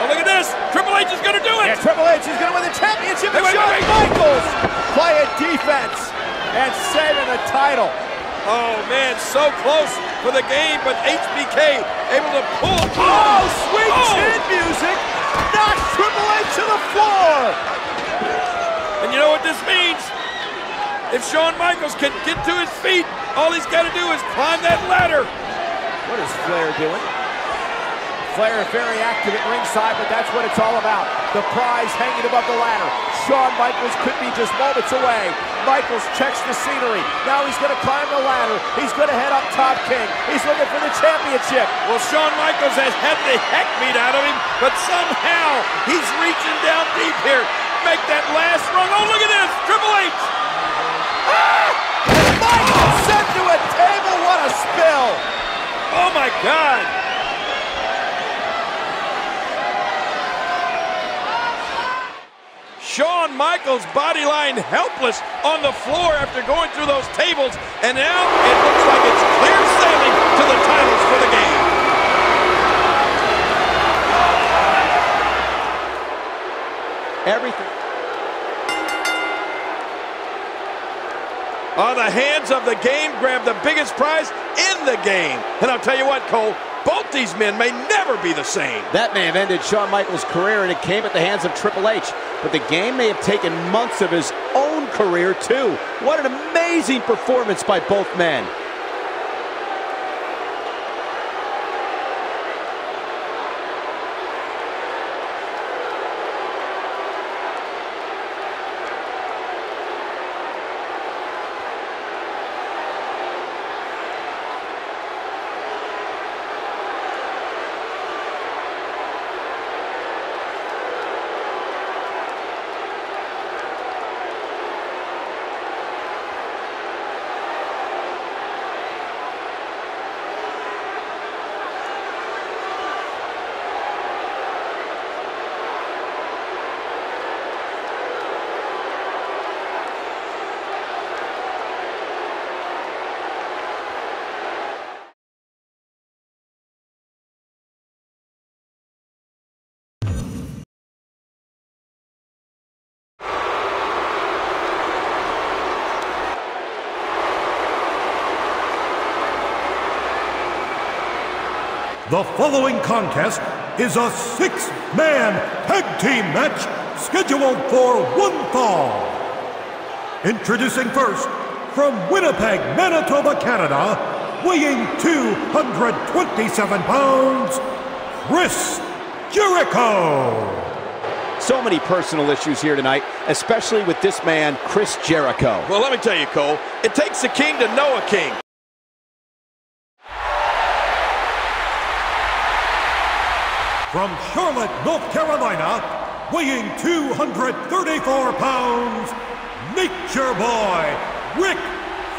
Oh, look at this. Triple H is going to do it. Yeah, Triple H is going to win the championship. Hey, wait, Shawn wait. Michaels playing defense and saving the title. Oh, man, so close for the game, but HBK able to pull. Oh, sweet chin music knocks Triple H to the floor. And you know what this means? If Shawn Michaels can get to his feet, all he's got to do is climb that ladder. What is Flair doing? Flair very active at ringside, but that's what it's all about. The prize hanging above the ladder. Shawn Michaels could be just moments away. Michaels checks the scenery. Now he's going to climb the ladder. He's going to head up top, King. He's looking for the championship. Well, Shawn Michaels has had the heck beat out of him, but somehow he's reaching down deep here. Make that last rung. Oh, look at this. Triple H. Michaels sent to a table. What a spill. Oh, my God. Shawn Michaels' body lying helpless on the floor after going through those tables, and now it looks like it's clear sailing to the titles for the game. Everything. Oh, the hands of the game grab the biggest prize in the game. And I'll tell you what, Cole, both these men may never be the same. That may have ended Shawn Michaels' career, and it came at the hands of Triple H. But the game may have taken months of his own career, too. What an amazing performance by both men. The following contest is a six-man tag team match scheduled for one fall. Introducing first, from Winnipeg, Manitoba, Canada, weighing 227 pounds, Chris Jericho. So many personal issues here tonight, especially with this man, Chris Jericho. Well, let me tell you, Cole, it takes a king to know a king. From Charlotte, North Carolina, weighing 234 pounds, Nature Boy, Ric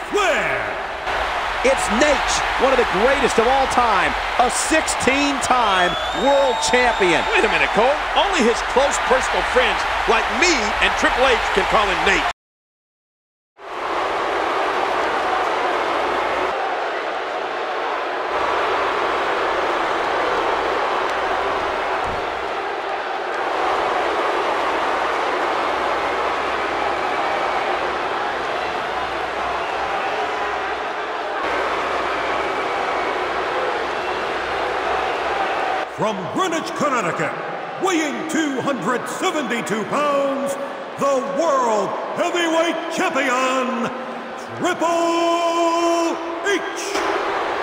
Flair. It's Nate, one of the greatest of all time, a 16-time world champion. Wait a minute, Cole. Only his close personal friends like me and Triple H can call him Nate. From Greenwich, Connecticut, weighing 272 pounds, the World Heavyweight Champion, Triple H.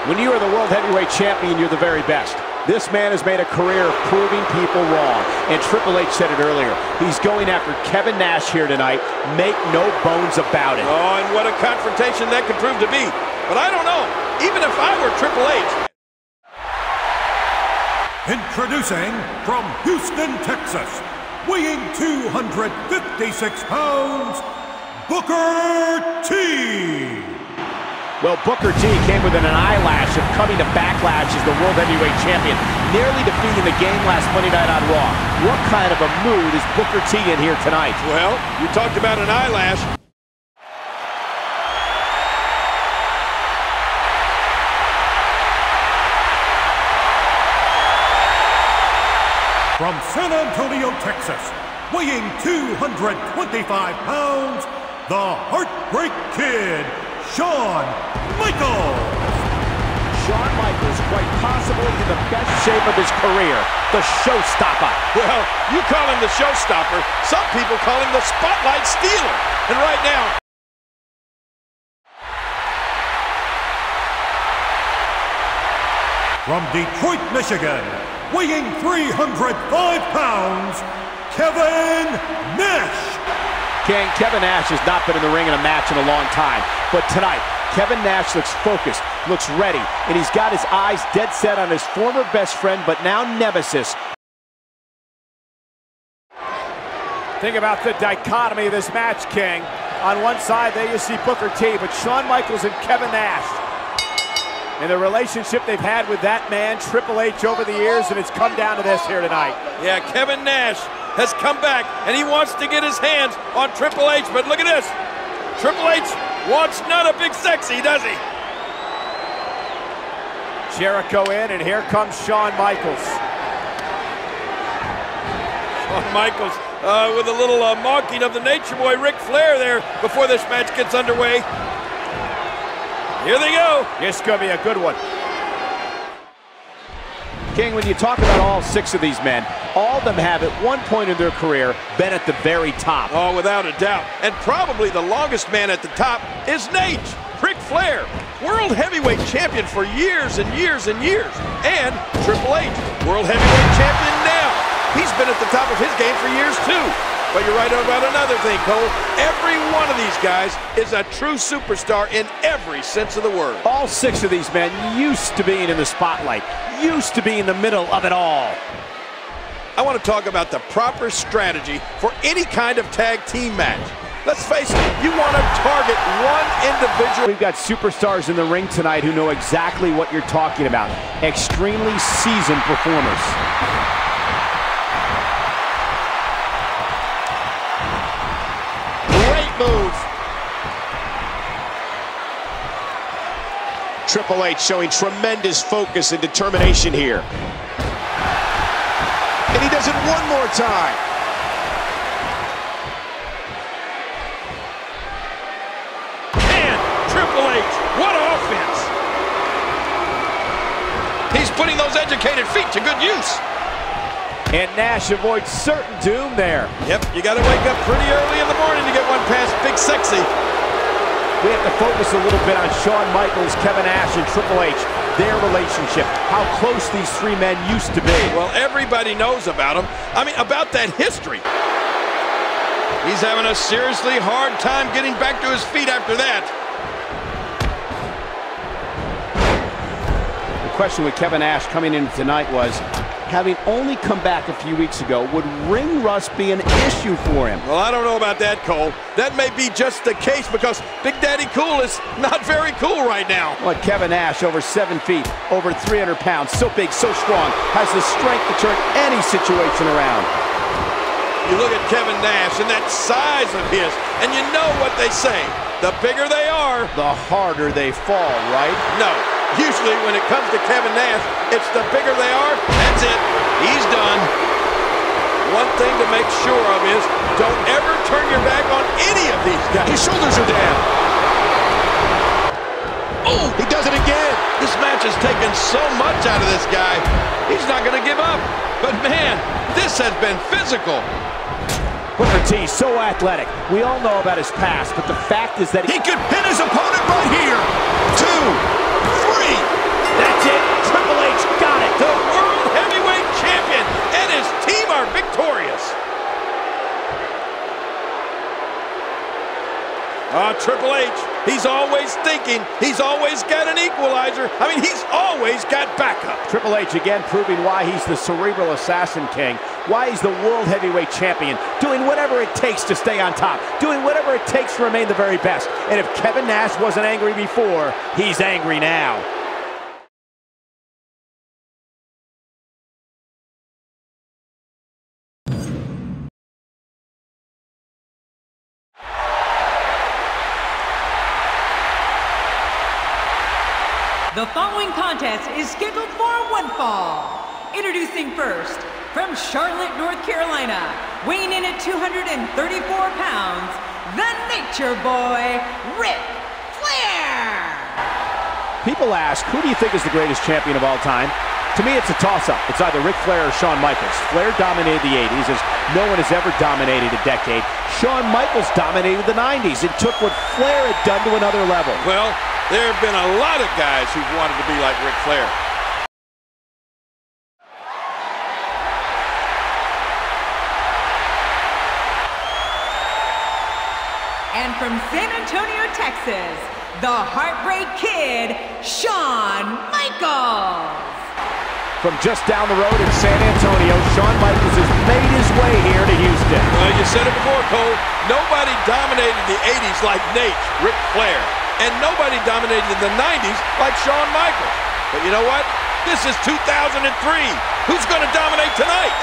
When you are the World Heavyweight Champion, you're the very best. This man has made a career of proving people wrong. And Triple H said it earlier. He's going after Kevin Nash here tonight. Make no bones about it. Oh, and what a confrontation that could prove to be. But I don't know. Even if I were Triple H... Introducing from Houston, Texas, weighing 256 pounds, Booker T. Well, Booker T came within an eyelash of coming to Backlash as the World Heavyweight Champion, nearly defeating the game last Monday night on Raw. What kind of a mood is Booker T in here tonight? Well, you talked about an eyelash. From San Antonio, Texas, weighing 225 pounds, the Heartbreak Kid, Shawn Michaels. Shawn Michaels, quite possibly in the best shape of his career, the showstopper. Well, you call him the showstopper. Some people call him the spotlight stealer. And right now, from Detroit, Michigan, weighing 305 pounds, Kevin Nash. King, Kevin Nash has not been in the ring in a match in a long time, but tonight, Kevin Nash looks focused, looks ready, and he's got his eyes dead set on his former best friend, but now nemesis. Think about the dichotomy of this match, King. On one side, there you see Booker T, but Shawn Michaels and Kevin Nash. And the relationship they've had with that man, Triple H, over the years, and it's come down to this here tonight. yeah, Kevin Nash has come back, and he wants to get his hands on Triple H, but look at this. Triple H wants none of Big Sexy, does he? Jericho in, and here comes Shawn Michaels. Shawn Michaels with a little mocking of the Nature Boy Ric Flair there before this match gets underway. Here they go. This is going to be a good one. King, when you talk about all six of these men, all of them have at one point in their career been at the very top. Oh, without a doubt. And probably the longest man at the top is Nate, Ric Flair, World Heavyweight Champion for years and years and years. And Triple H, World Heavyweight Champion now. He's been at the top of his game for years too. But you're right about another thing, Cole. Every one of these guys is a true superstar in every sense of the word. All six of these men used to being in the spotlight, used to be in the middle of it all. I want to talk about the proper strategy for any kind of tag team match. Let's face it, you want to target one individual. We've got superstars in the ring tonight who know exactly what you're talking about. Extremely seasoned performers. Move. Triple H showing tremendous focus and determination here. And he does it one more time. And Triple H, what offense! He's putting those educated feet to good use. And Nash avoids certain doom there. Yep, you got to wake up pretty early in the morning to get one past Big Sexy. We have to focus a little bit on Shawn Michaels, Kevin Nash, and Triple H, their relationship, how close these three men used to be. Well, everybody knows about them. I mean, about that history. He's having a seriously hard time getting back to his feet after that. The question with Kevin Nash coming in tonight was, having only come back a few weeks ago, would ring rust be an issue for him? Well, I don't know about that, Cole. That may be just the case because Big Daddy Cool is not very cool right now. Well, Kevin Nash, over 7 feet, over 300 pounds, so big, so strong, has the strength to turn any situation around. You look at Kevin Nash and that size of his, and you know what they say. The bigger they are, the harder they fall, right? No. Usually when it comes to Kevin Nash, it's the bigger they are, that's it. He's done. One thing to make sure of is don't ever turn your back on any of these guys. His shoulders are down. Oh, he does it again. This match has taken so much out of this guy. He's not going to give up. But man, this has been physical. Booker T, so athletic. We all know about his past, but the fact is that he could pin his opponent right here. 2, 3. That's it. Triple H got it. The World Heavyweight Champion and his team are victorious. Triple H He's always thinking. He's always got an equalizer. I mean, he's always got backup. Triple H again proving why he's the cerebral assassin king, why he's the world heavyweight champion, doing whatever it takes to stay on top, doing whatever it takes to remain the very best. And if Kevin Nash wasn't angry before, he's angry now. The following contest is scheduled for one fall. Introducing first, from Charlotte, North Carolina, weighing in at 234 pounds, the Nature Boy, Ric Flair! People ask, who do you think is the greatest champion of all time? To me, it's a toss-up. It's either Ric Flair or Shawn Michaels. Flair dominated the 80s, as no one has ever dominated a decade. Shawn Michaels dominated the 90s. It took what Flair had done to another level. Well, there have been a lot of guys who've wanted to be like Ric Flair. And from San Antonio, Texas, the Heartbreak Kid, Shawn Michaels. From just down the road in San Antonio, Shawn Michaels has made his way here to Houston. Well, you said it before, Cole. Nobody dominated the 80s like Nate, Ric Flair. And nobody dominated in the 90s like Shawn Michaels. But you know what? This is 2003. Who's going to dominate tonight?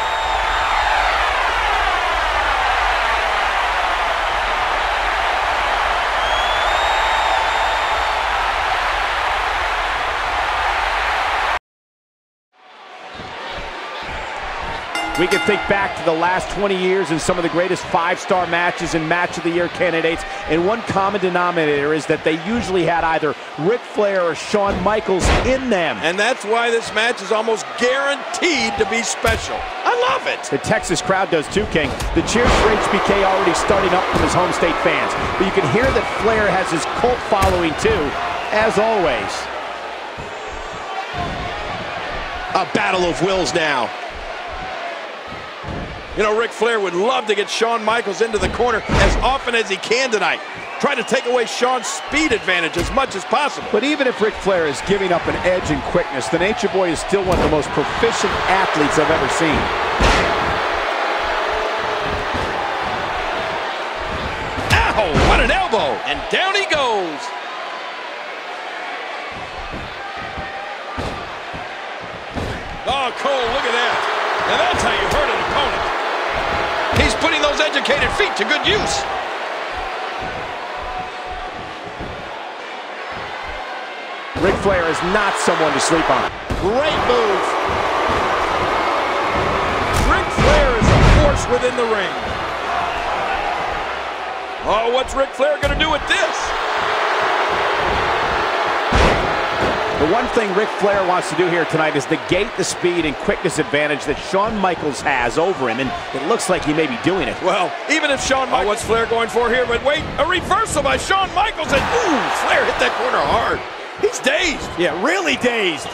We can think back to the last 20 years and some of the greatest five-star matches and Match of the Year candidates, and one common denominator is that they usually had either Ric Flair or Shawn Michaels in them. And that's why this match is almost guaranteed to be special. I love it. The Texas crowd does too, King. The cheers for HBK already starting up from his home state fans. But you can hear that Flair has his cult following too, as always. A battle of wills now. You know, Ric Flair would love to get Shawn Michaels into the corner as often as he can tonight. Try to take away Shawn's speed advantage as much as possible. But even if Ric Flair is giving up an edge in quickness, the Nature Boy is still one of the most proficient athletes I've ever seen. Ow, what an elbow! And down he goes. Oh, Cole, look at that. Now that's how you hurt an opponent. He's putting those educated feet to good use. Ric Flair is not someone to sleep on. Great move. Ric Flair is a force within the ring. Oh, what's Ric Flair going to do with this? The one thing Ric Flair wants to do here tonight is negate the speed and quickness advantage that Shawn Michaels has over him, and it looks like he may be doing it. Well, even if Shawn Michaels... what's Flair going for here? But wait, a reversal by Shawn Michaels, and ooh, Flair hit that corner hard. He's dazed. Yeah, really dazed.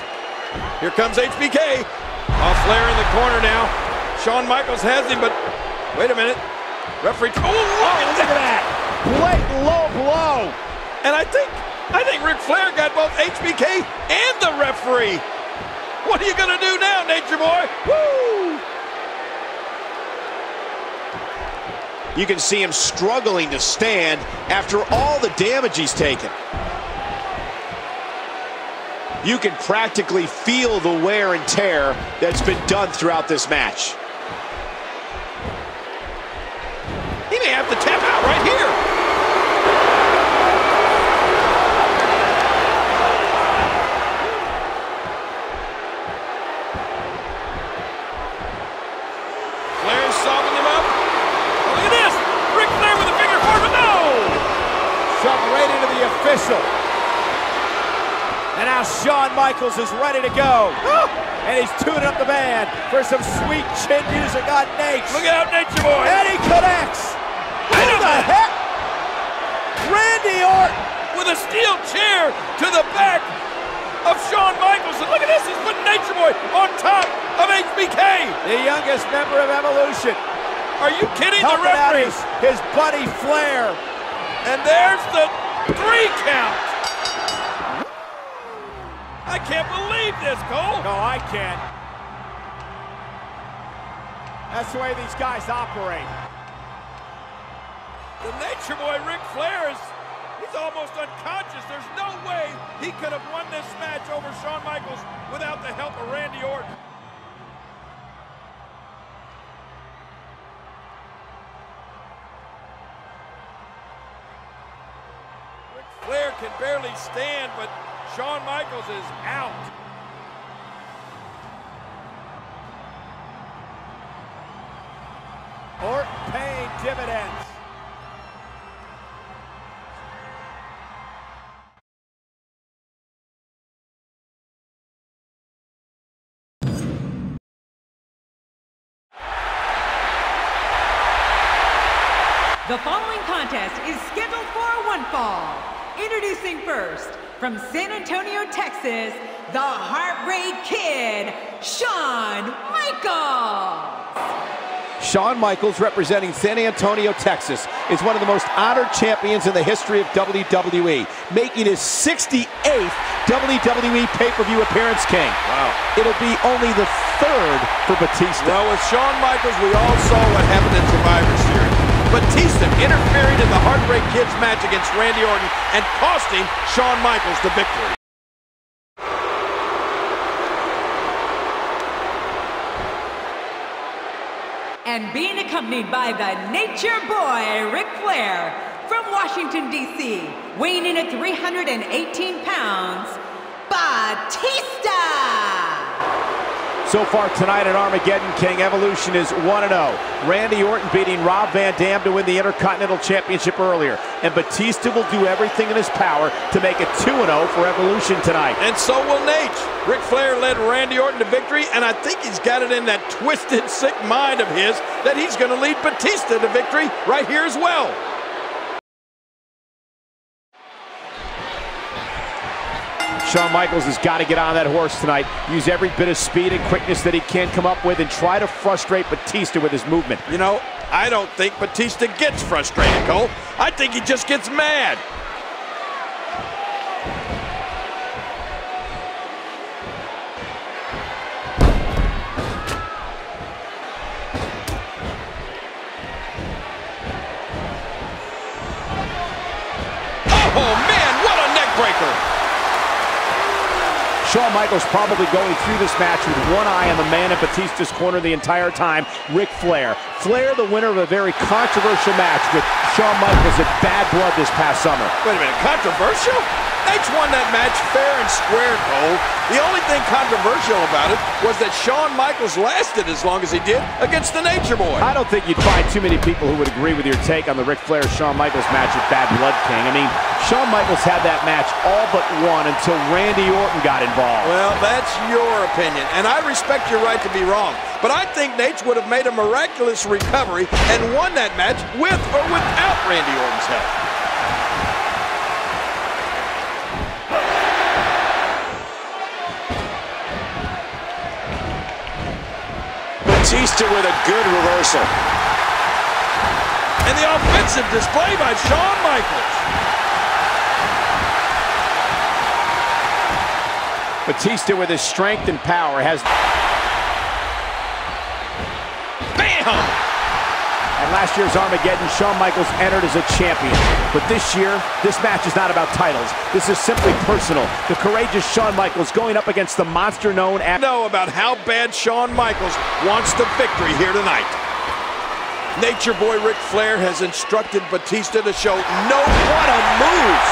Here comes HBK. Oh, Flair in the corner now. Shawn Michaels has him, but wait a minute. Referee... Oh, look at that. Blatant low blow. And I think Ric Flair got both HBK and the referee. What are you going to do now, Nature Boy? Woo! You can see him struggling to stand after all the damage he's taken. You can practically feel the wear and tear that's been done throughout this match. He may have to tap out right here. And now Shawn Michaels is ready to go. And he's tuning up the band for some sweet chin music on Nate. Look out, Nature Boy. And he connects. What the heck? Randy Orton with a steel chair to the back of Shawn Michaels. And look at this, he's putting Nature Boy on top of HBK. The youngest member of Evolution. Are you kidding? Helping the referee. Out his buddy Flair. And there's the 3 count. I can't believe this, Cole. No, I can't. That's the way these guys operate. The Nature Boy, Ric Flair, he's almost unconscious. There's no way he could have won this match over Shawn Michaels without the help of Randy Orton. Ric Flair can barely stand, but Shawn Michaels is out. Orton paying dividends. The following contest is scheduled for one fall. Introducing first, from San Antonio, Texas, the Heartbreak Kid, Shawn Michaels. Shawn Michaels, representing San Antonio, Texas, is one of the most honored champions in the history of WWE, making his 68th WWE pay-per-view appearance, King. Wow. It'll be only the 3rd for Batista. Well, with Shawn Michaels, we all saw what happened in Survivor Series. Batista interfering in the Heartbreak Kid's match against Randy Orton and costing Shawn Michaels the victory. And being accompanied by the Nature Boy, Ric Flair, from Washington, D.C., weighing in at 318 pounds, Batista! So far tonight at Armageddon, King, Evolution is 1-0. Randy Orton beating Rob Van Dam to win the Intercontinental Championship earlier. And Batista will do everything in his power to make it 2-0 for Evolution tonight. And so will Nate. Ric Flair led Randy Orton to victory, and I think he's got it in that twisted, sick mind of his that he's going to lead Batista to victory right here as well. Shawn Michaels has got to get on that horse tonight, use every bit of speed and quickness that he can come up with, and try to frustrate Batista with his movement. You know, I don't think Batista gets frustrated, Cole. I think he just gets mad. Oh, man, what a neck breaker. Shawn Michaels probably going through this match with one eye on the man in Batista's corner the entire time, Ric Flair. Flair, the winner of a very controversial match with Shawn Michaels at Bad Blood this past summer. Wait a minute, controversial? Nate's won that match fair and square, Cole. The only thing controversial about it was that Shawn Michaels lasted as long as he did against the Nature Boy. I don't think you'd find too many people who would agree with your take on the Ric Flair-Shawn Michaels match at Bad Blood, King. I mean, Shawn Michaels had that match all but won until Randy Orton got involved. Well, that's your opinion, and I respect your right to be wrong. But I think Nate would have made a miraculous recovery and won that match with or without Randy Orton's help. Batista with a good reversal. And the offensive display by Shawn Michaels. Batista with his strength and power has... Bam! At last year's Armageddon, Shawn Michaels entered as a champion. But this year, this match is not about titles. This is simply personal. The courageous Shawn Michaels going up against the monster known as... Know about how bad Shawn Michaels wants the victory here tonight. Nature Boy Ric Flair has instructed Batista to show what a move.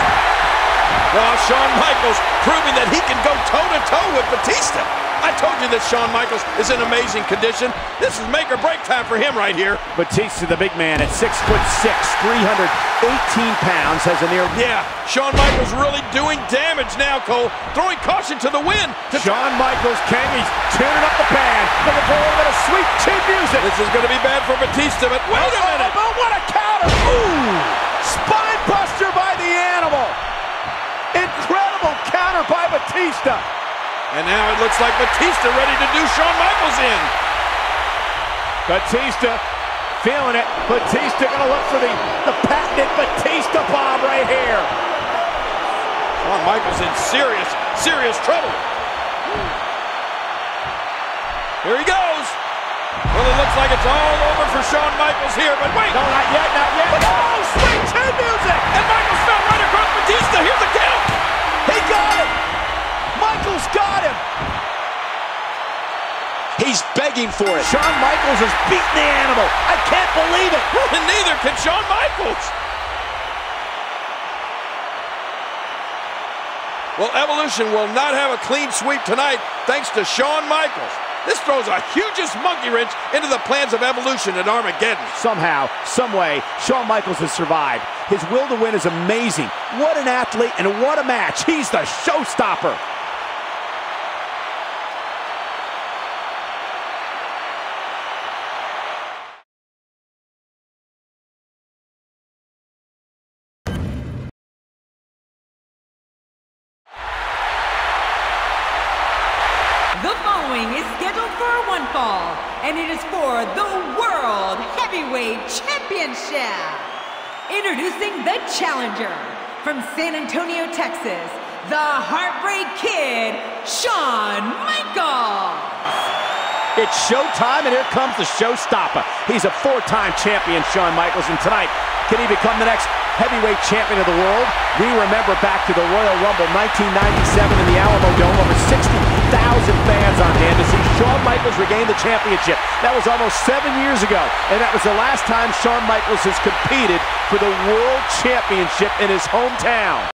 While Shawn Michaels proving that he can go toe-to-toe with Batista. I told you that Shawn Michaels is in amazing condition. This is make or break time for him right here. Batista, the big man, at 6'6", 318 pounds, has a near... Yeah, Shawn Michaels really doing damage now, Cole. Throwing caution to the wind. Shawn Michaels, King, he's tuning up the band. Looking for a little bit of sweet chin music. This is going to be bad for Batista, but wait a minute. Oh, what a counter! Ooh! Spine buster by the animal. Incredible counter by Batista. And now it looks like Batista ready to do Shawn Michaels in. Batista feeling it. Batista gonna look for the patented Batista bomb right here. Shawn Michaels in serious trouble. Here he goes. Well, it looks like it's all over for Shawn Michaels here, but wait. No, not yet, not yet. Oh, sweet chin music. And Michaels fell right across Batista. Here's the count. He got him. Michaels got him. He's begging for it. Shawn Michaels has beaten the animal. I can't believe it. And neither can Shawn Michaels. Well, Evolution will not have a clean sweep tonight thanks to Shawn Michaels. This throws a hugest monkey wrench into the plans of Evolution at Armageddon. Somehow, someway, Shawn Michaels has survived. His will to win is amazing. What an athlete and what a match. He's the showstopper. The following is scheduled for one fall, and it is for the World Heavyweight Championship. Introducing the challenger from San Antonio, Texas, the Heartbreak Kid, Shawn Michaels. It's showtime, and here comes the showstopper. He's a four-time champion, Shawn Michaels, and tonight, can he become the next heavyweight champion of the world? We remember back to the Royal Rumble 1997 in the Alamo Dome, over 60,000 fans on hand to see Shawn Michaels regain the championship. That was almost 7 years ago, and that was the last time Shawn Michaels has competed for the World Championship in his hometown.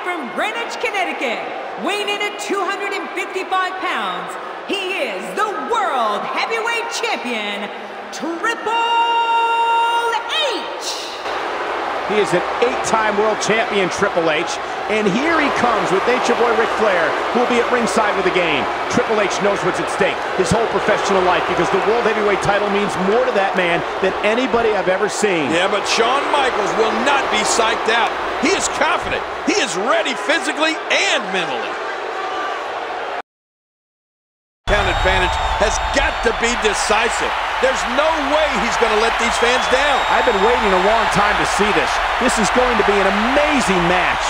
From Greenwich, Connecticut, weighing in at 255 pounds, he is the World Heavyweight Champion, Triple H. He is an 8-time world champion, Triple H. And here he comes with Nature Boy Ric Flair, who will be at ringside with the game. Triple H knows what's at stake his whole professional life, because the World Heavyweight title means more to that man than anybody I've ever seen. Yeah, but Shawn Michaels will not be psyched out. He is confident. He is ready physically and mentally. Count advantage has got to be decisive. There's no way he's going to let these fans down. I've been waiting a long time to see this. This is going to be an amazing match.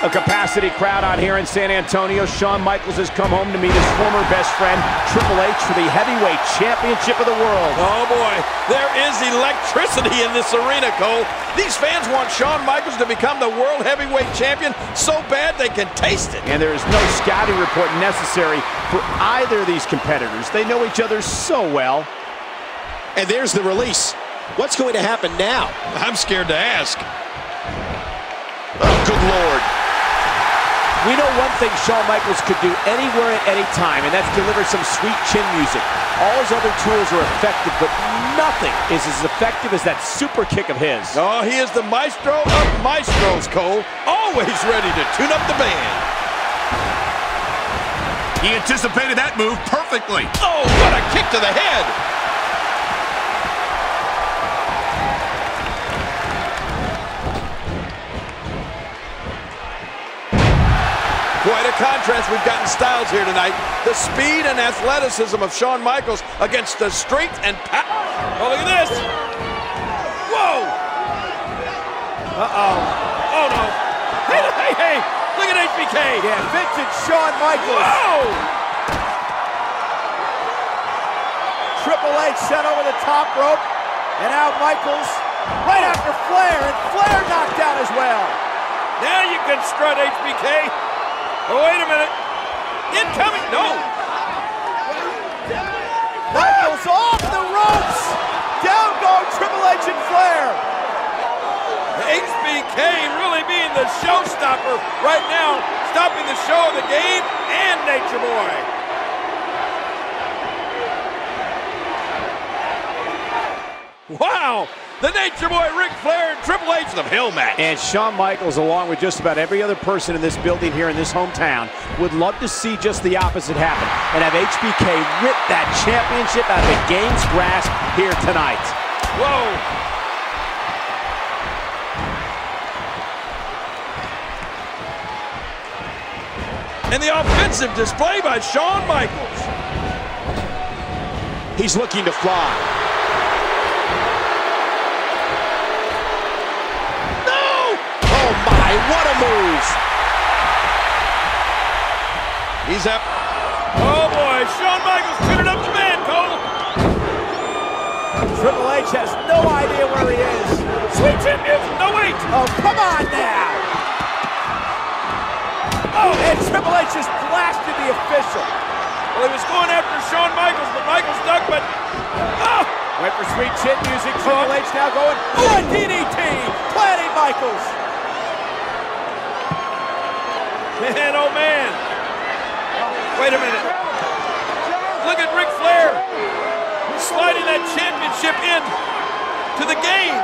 A capacity crowd out here in San Antonio. Shawn Michaels has come home to meet his former best friend, Triple H, for the Heavyweight Championship of the world. Oh boy, there is electricity in this arena, Cole. These fans want Shawn Michaels to become the World Heavyweight Champion so bad they can taste it. And there is no scouting report necessary for either of these competitors. They know each other so well. And there's the release. What's going to happen now? I'm scared to ask. Oh, good Lord. We know one thing Shawn Michaels could do anywhere at any time, and that's deliver some sweet chin music. All his other tools are effective, but nothing is as effective as that super kick of his. Oh, he is the maestro of maestros, Cole. Always ready to tune up the band. He anticipated that move perfectly. Oh, what a kick to the head. Quite a contrast we've got in styles here tonight. The speed and athleticism of Shawn Michaels against the strength and power. Oh, look at this. Whoa. Uh-oh. Oh, no. Hey. Look at HBK. Yeah, vintage Shawn Michaels. Whoa. Triple H set over the top rope. And now Michaels right after Flair. And Flair knocked down as well. Now you can strut, HBK. Oh, wait a minute. Incoming. No. Michaels off the ropes. Down go Triple H and Flair. HBK really being the showstopper right now, stopping the show of the game and Nature Boy. Wow. the Nature Boy Ric Flair and Triple H, the Hill match. And Shawn Michaels, along with just about every other person in this building here in this hometown, would love to see just the opposite happen and have HBK rip that championship out of the game's grasp here tonight. Whoa. And the offensive display by Shawn Michaels. He's looking to fly. No! Oh my, what a move! He's up. Oh boy, Shawn Michaels pinning up the man, Cole. Triple H has no idea where he is. Sweet chin music. No, wait. Oh, come on now. Oh, and Triple H just blasted the official. Well, he was going after Shawn Michaels, but Michaels ducked, but... Oh! Went for sweet chin music. Triple H now going, oh, a DDT! Planting Michaels. Man, oh man. Wait a minute. Look at Ric Flair sliding that championship in to the game.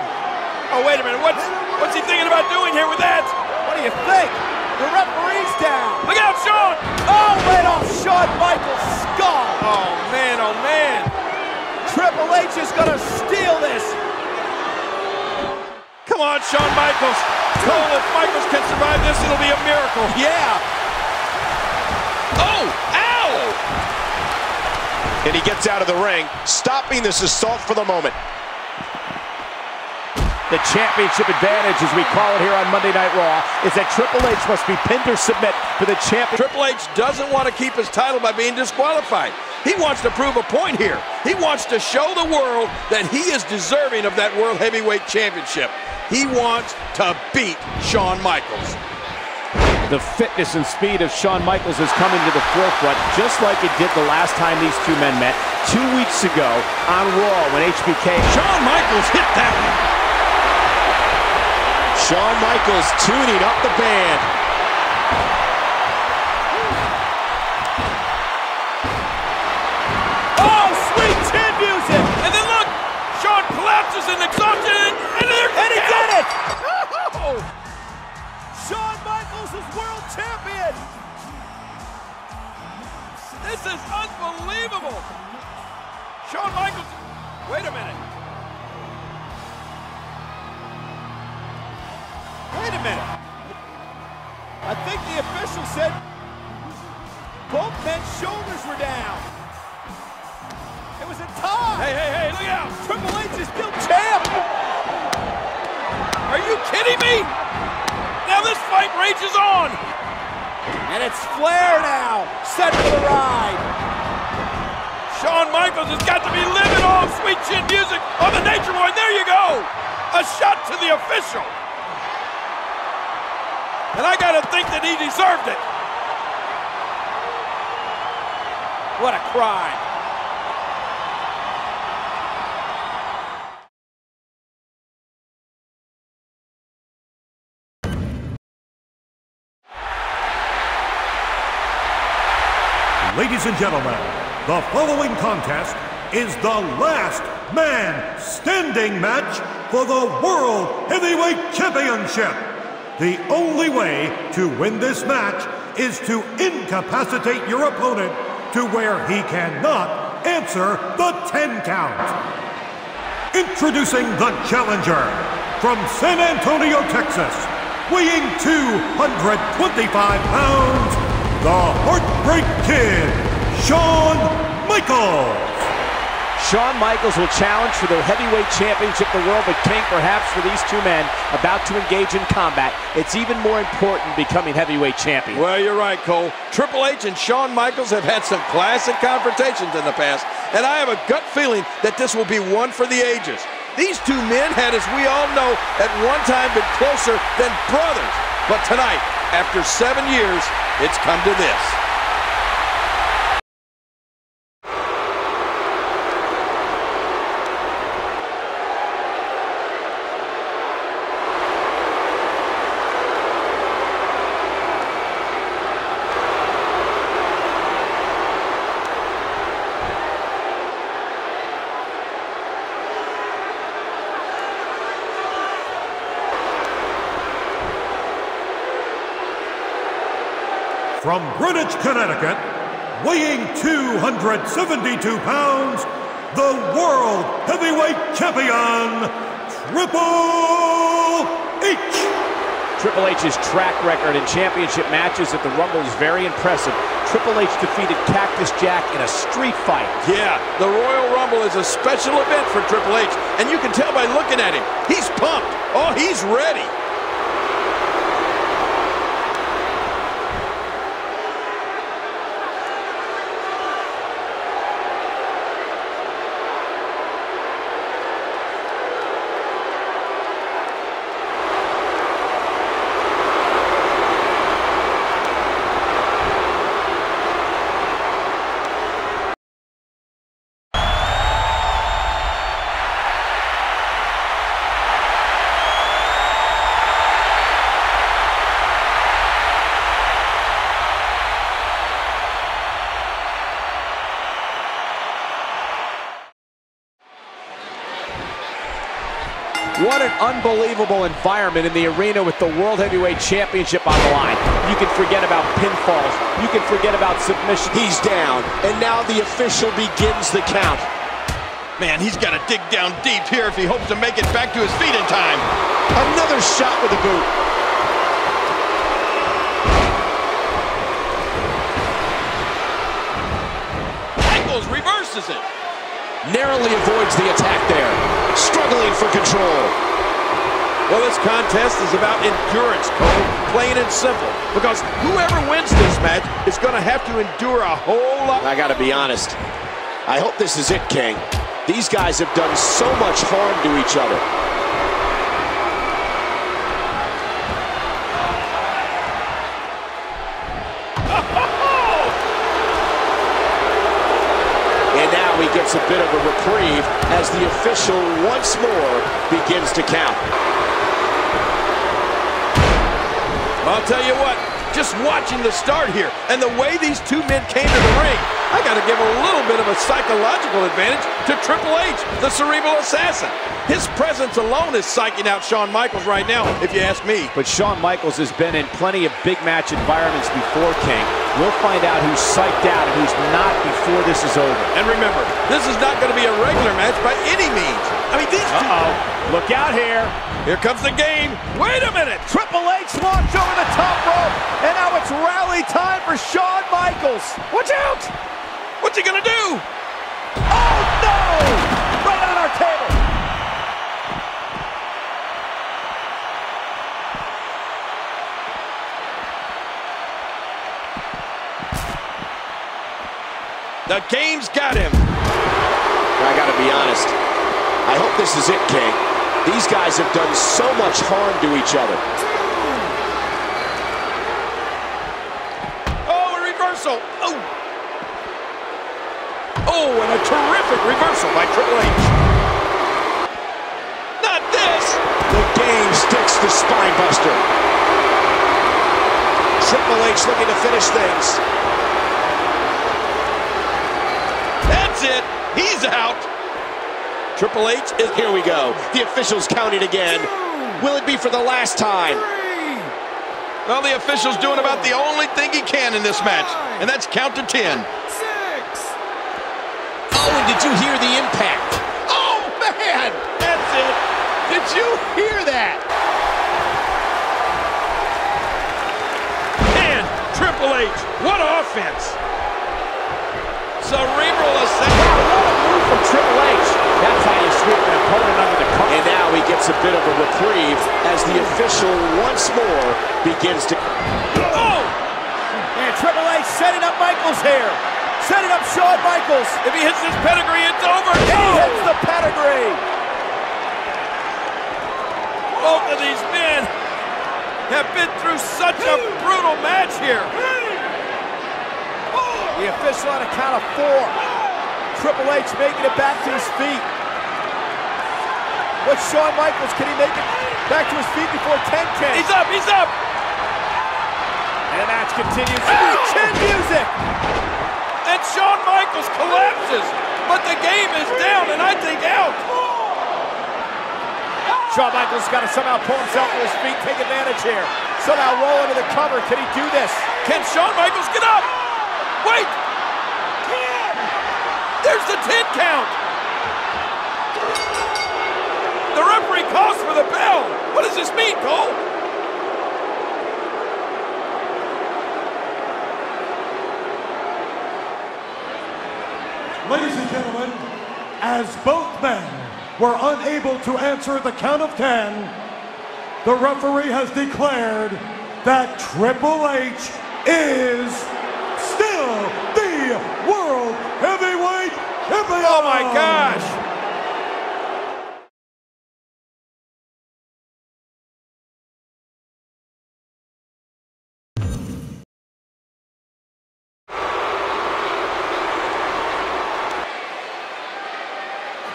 Oh, wait a minute. What's he thinking about doing here with that? What do you think? The referee's down. Look out, Shawn! Oh, right off Shawn Michaels' skull. Oh, man, oh, man. Triple H is going to steal this. Come on, Shawn Michaels. Cole, if Michaels can survive this, it'll be a miracle. Yeah. Oh, ow! And he gets out of the ring, stopping this assault for the moment. The championship advantage, as we call it here on Monday Night Raw, is that Triple H must be pinned or submit for the champion. Triple H doesn't want to keep his title by being disqualified. He wants to prove a point here. He wants to show the world that he is deserving of that World Heavyweight Championship. He wants to beat Shawn Michaels. The fitness and speed of Shawn Michaels is coming to the forefront, just like it did the last time these two men met 2 weeks ago on Raw when HBK... Shawn Michaels hit that one. Shawn Michaels tuning up the band. Oh, sweet chin music. And then look, Shawn collapses in exhaustion, and he did it. Oh. Shawn Michaels is world champion. This is unbelievable. Shawn Michaels, wait a minute. Wait a minute. I think the official said both men's shoulders were down. It was a tie. Hey, look out. Triple H is still champ. Are you kidding me? Now this fight rages on. And it's Flair now, set for the ride. Shawn Michaels has got to be living off sweet chin music on the Nature Boy. There you go. A shot to the official. And I gotta think that he deserved it. What a crime. Ladies and gentlemen, the following contest is the last man standing match for the World Heavyweight Championship. The only way to win this match is to incapacitate your opponent to where he cannot answer the 10 count. Introducing the challenger from San Antonio, Texas, weighing 225 pounds, the Heartbreak Kid, Shawn Michaels. Shawn Michaels will challenge for the heavyweight championship of the world, but King, perhaps for these two men about to engage in combat, it's even more important becoming heavyweight champion. Well, you're right, Cole. Triple H and Shawn Michaels have had some classic confrontations in the past, and I have a gut feeling that this will be one for the ages. These two men had, as we all know, at one time been closer than brothers. But tonight, after 7 years, it's come to this. from Greenwich, Connecticut, weighing 272 pounds, the World Heavyweight Champion, Triple H. Triple H's track record in championship matches at the Rumble is very impressive. Triple H defeated Cactus Jack in a street fight. Yeah, the Royal Rumble is a special event for Triple H, and you can tell by looking at him. He's pumped. Oh, he's ready. What an unbelievable environment in the arena with the World Heavyweight Championship on the line. You can forget about pinfalls. You can forget about submission. He's down, and now the official begins the count. Man, he's got to dig down deep here if he hopes to make it back to his feet in time. Another shot with a boot. Michaels reverses it. Narrowly avoids the attack there. Struggling for control. Well, this contest is about endurance, Cole. Plain and simple. Because whoever wins this match is going to have to endure a whole lot. I got to be honest. I hope this is it, King. These guys have done so much harm to each other. And now he gets a bit of a reprieve as the official once more begins to count. I'll tell you what, just watching the start here and the way these two men came to the ring, I got to give a little bit of a psychological advantage to Triple H, the cerebral assassin. His presence alone is psyching out Shawn Michaels right now, if you ask me. But Shawn Michaels has been in plenty of big match environments before, King. We'll find out who's psyched out and who's not before this is over. And remember, this is not going to be a regular match by any means. I mean, these two... Look out here. Here comes the game. Wait a minute. Triple H launched over the top rope, and now it's rally time for Shawn Michaels. Watch out! What's he going to do? Oh, no! Right on our table. The game's got him. I gotta be honest. I hope this is it, King. These guys have done so much harm to each other. Oh, a reversal. Oh. Oh, and a terrific reversal by Triple H. Not this. The game sticks to spinebuster. Triple H looking to finish things. That's it. He's out. Triple H is, here we go. The official's counting again. Will it be for the last time? Well, the official's doing about the only thing he can in this match, and that's count to 10. Oh, and did you hear the impact? Oh, man! That's it. Did you hear that? Man, Triple H, what offense! Cerebral assassin. What a move from Triple H. That's how you sweep an opponent under the carpet. And now he gets a bit of a reprieve as the official once more begins to... Oh! And Triple H setting up Michaels here. Setting up Shawn Michaels. If he hits this pedigree, it's over. And he hits the pedigree. Both of these men have been through such a brutal match here. The official on a count of 4. Triple H making it back to his feet. What's Shawn Michaels? Can he make it back to his feet before 10 can? He's up, he's up. And the match continues. Chin music. And Shawn Michaels collapses. But the game is down and I think out. Shawn Michaels got to somehow pull himself to his feet, take advantage here. Somehow roll into the cover. Can he do this? Can Shawn Michaels get up? Wait! There's the 10 count! The referee calls for the bell! What does this mean, Cole? Ladies and gentlemen, as both men were unable to answer the count of 10, the referee has declared that Triple H is still the World Heavyweight Champion! Oh my gosh!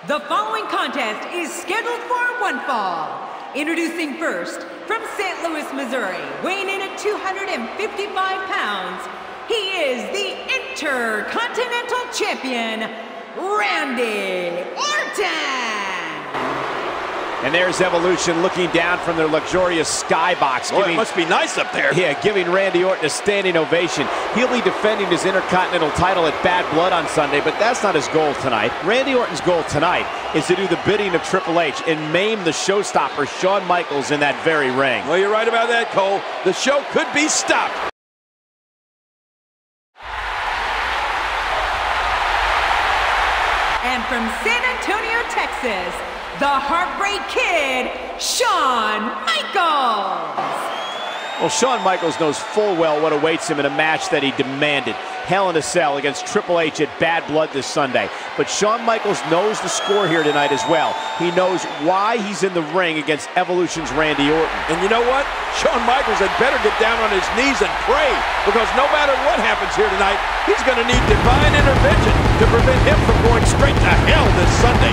The following contest is scheduled for one fall. Introducing first, from St. Louis, Missouri, weighing in at 255 pounds, he is the Intercontinental Champion, Randy Orton! And there's Evolution looking down from their luxurious skybox. Oh, it must be nice up there. Yeah, giving Randy Orton a standing ovation. He'll be defending his Intercontinental title at Bad Blood on Sunday, but that's not his goal tonight. Randy Orton's goal tonight is to do the bidding of Triple H and maim the showstopper Shawn Michaels in that very ring. Well, you're right about that, Cole. The show could be stopped. And from San Antonio, Texas, the Heartbreak Kid, Shawn Michaels! Well, Shawn Michaels knows full well what awaits him in a match that he demanded. Hell in a Cell against Triple H at Bad Blood this Sunday. But Shawn Michaels knows the score here tonight as well. He knows why he's in the ring against Evolution's Randy Orton. And you know what? Shawn Michaels had better get down on his knees and pray, because no matter what happens here tonight, he's going to need divine intervention to prevent him from going straight to hell this Sunday.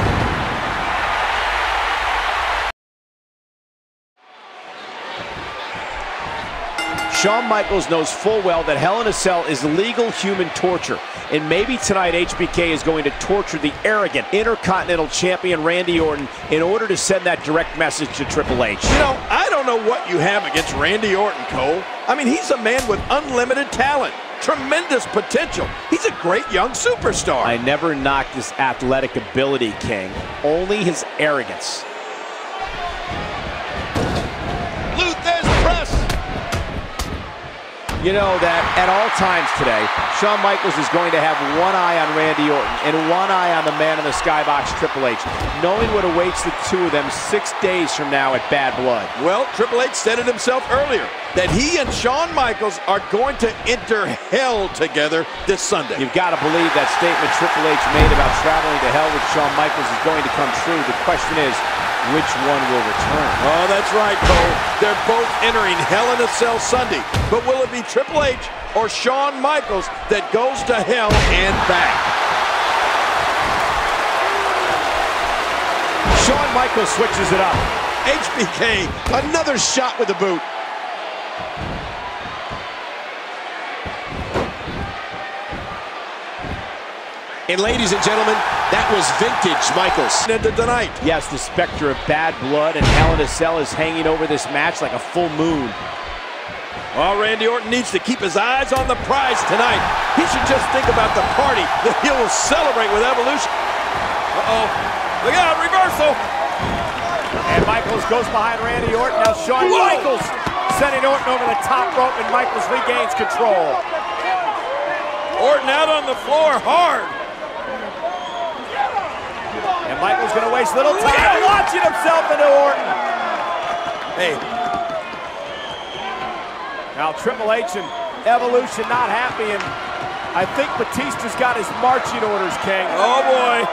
Shawn Michaels knows full well that Hell in a Cell is legal human torture. And maybe tonight HBK is going to torture the arrogant Intercontinental Champion Randy Orton in order to send that direct message to Triple H. You know, I don't know what you have against Randy Orton, Cole. I mean, he's a man with unlimited talent, tremendous potential. He's a great young superstar. I never knocked his athletic ability, King. Only his arrogance. You know that at all times today, Shawn Michaels is going to have one eye on Randy Orton and one eye on the man in the skybox, Triple H, knowing what awaits the two of them 6 days from now at Bad Blood. Well, Triple H said it himself earlier, that he and Shawn Michaels are going to enter hell together this Sunday. You've got to believe that statement Triple H made about traveling to hell with Shawn Michaels is going to come true. The question is, which one will return? Oh, that's right, Cole. They're both entering Hell in a Cell Sunday. But will it be Triple H or Shawn Michaels that goes to hell and back? Shawn Michaels switches it up. HBK, another shot with the boot. And ladies and gentlemen, that was vintage Michaels. Into tonight. Yes, the specter of Bad Blood and Hell in a Cell is hanging over this match like a full moon. Well, Randy Orton needs to keep his eyes on the prize tonight. He should just think about the party that he will celebrate with Evolution. Uh-oh. Look out, reversal. And Michaels goes behind Randy Orton. Now Shawn Michaels sending Orton over the top rope, and Michaels regains control. Orton out on the floor hard. And Michaels going to waste little time launching himself into Orton. Hey. Now Triple H and Evolution not happy, and I think Batista's got his marching orders, King. Oh boy.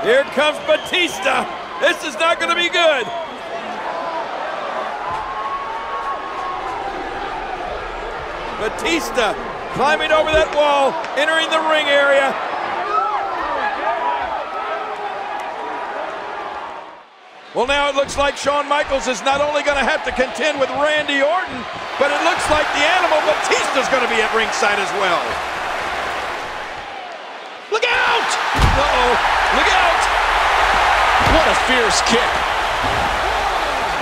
Here comes Batista. This is not going to be good. Batista climbing over that wall, entering the ring area. Well, now it looks like Shawn Michaels is not only going to have to contend with Randy Orton, but it looks like the animal Batista's going to be at ringside as well. Look out! Uh-oh, look out! What a fierce kick.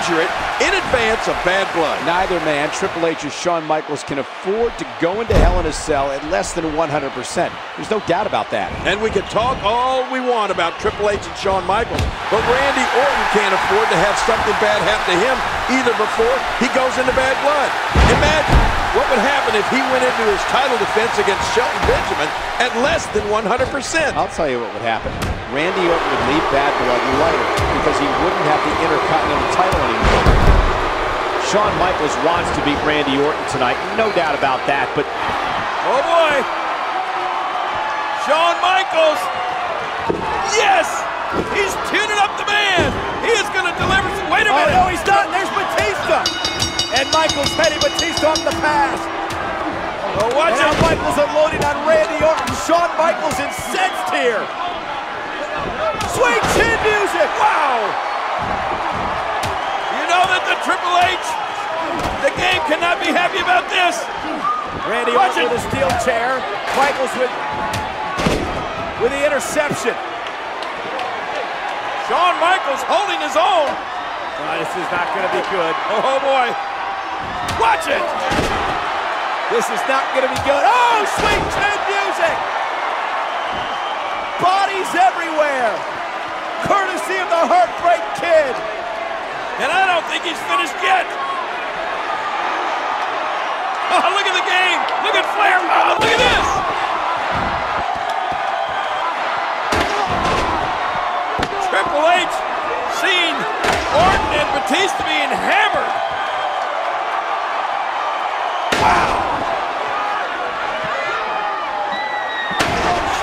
Injure it in advance of bad blood. Neither man, Triple H or Shawn Michaels, can afford to go into Hell in a Cell at less than 100%. There's no doubt about that. And we can talk all we want about Triple H and Shawn Michaels, but Randy Orton can't afford to have something bad happen to him either before he goes into bad blood. Imagine what would happen if he went into his title defense against Shelton Benjamin at less than 100%. I'll tell you what would happen. Randy Orton would leave bad blood lighter because he wouldn't have the Intercontinental title anymore. Shawn Michaels wants to beat Randy Orton tonight, no doubt about that, but... Oh boy! Shawn Michaels! Yes! He's tuning up the man! He is going to deliver some... Wait a minute! Oh no, he's not! There's Batista! And Michaels heading Batista off the pass. Oh, watch and it! now Michaels unloading on Randy Orton. Shawn Michaels incensed here. Sweet chin music! Wow! You know that the Triple H, the game cannot be happy about this. Randy Orton with a steel chair. Michaels with the interception. Shawn Michaels holding his own. This is not going to be good. Oh boy! Watch it! This is not going to be good. Oh, sweet chin music! Bodies everywhere. Courtesy of the Heartbreak Kid. And I don't think he's finished yet. Oh, look at the game. Look at Flair. Oh, look at this. Triple H seeing Orton and Batista being hammered. Wow.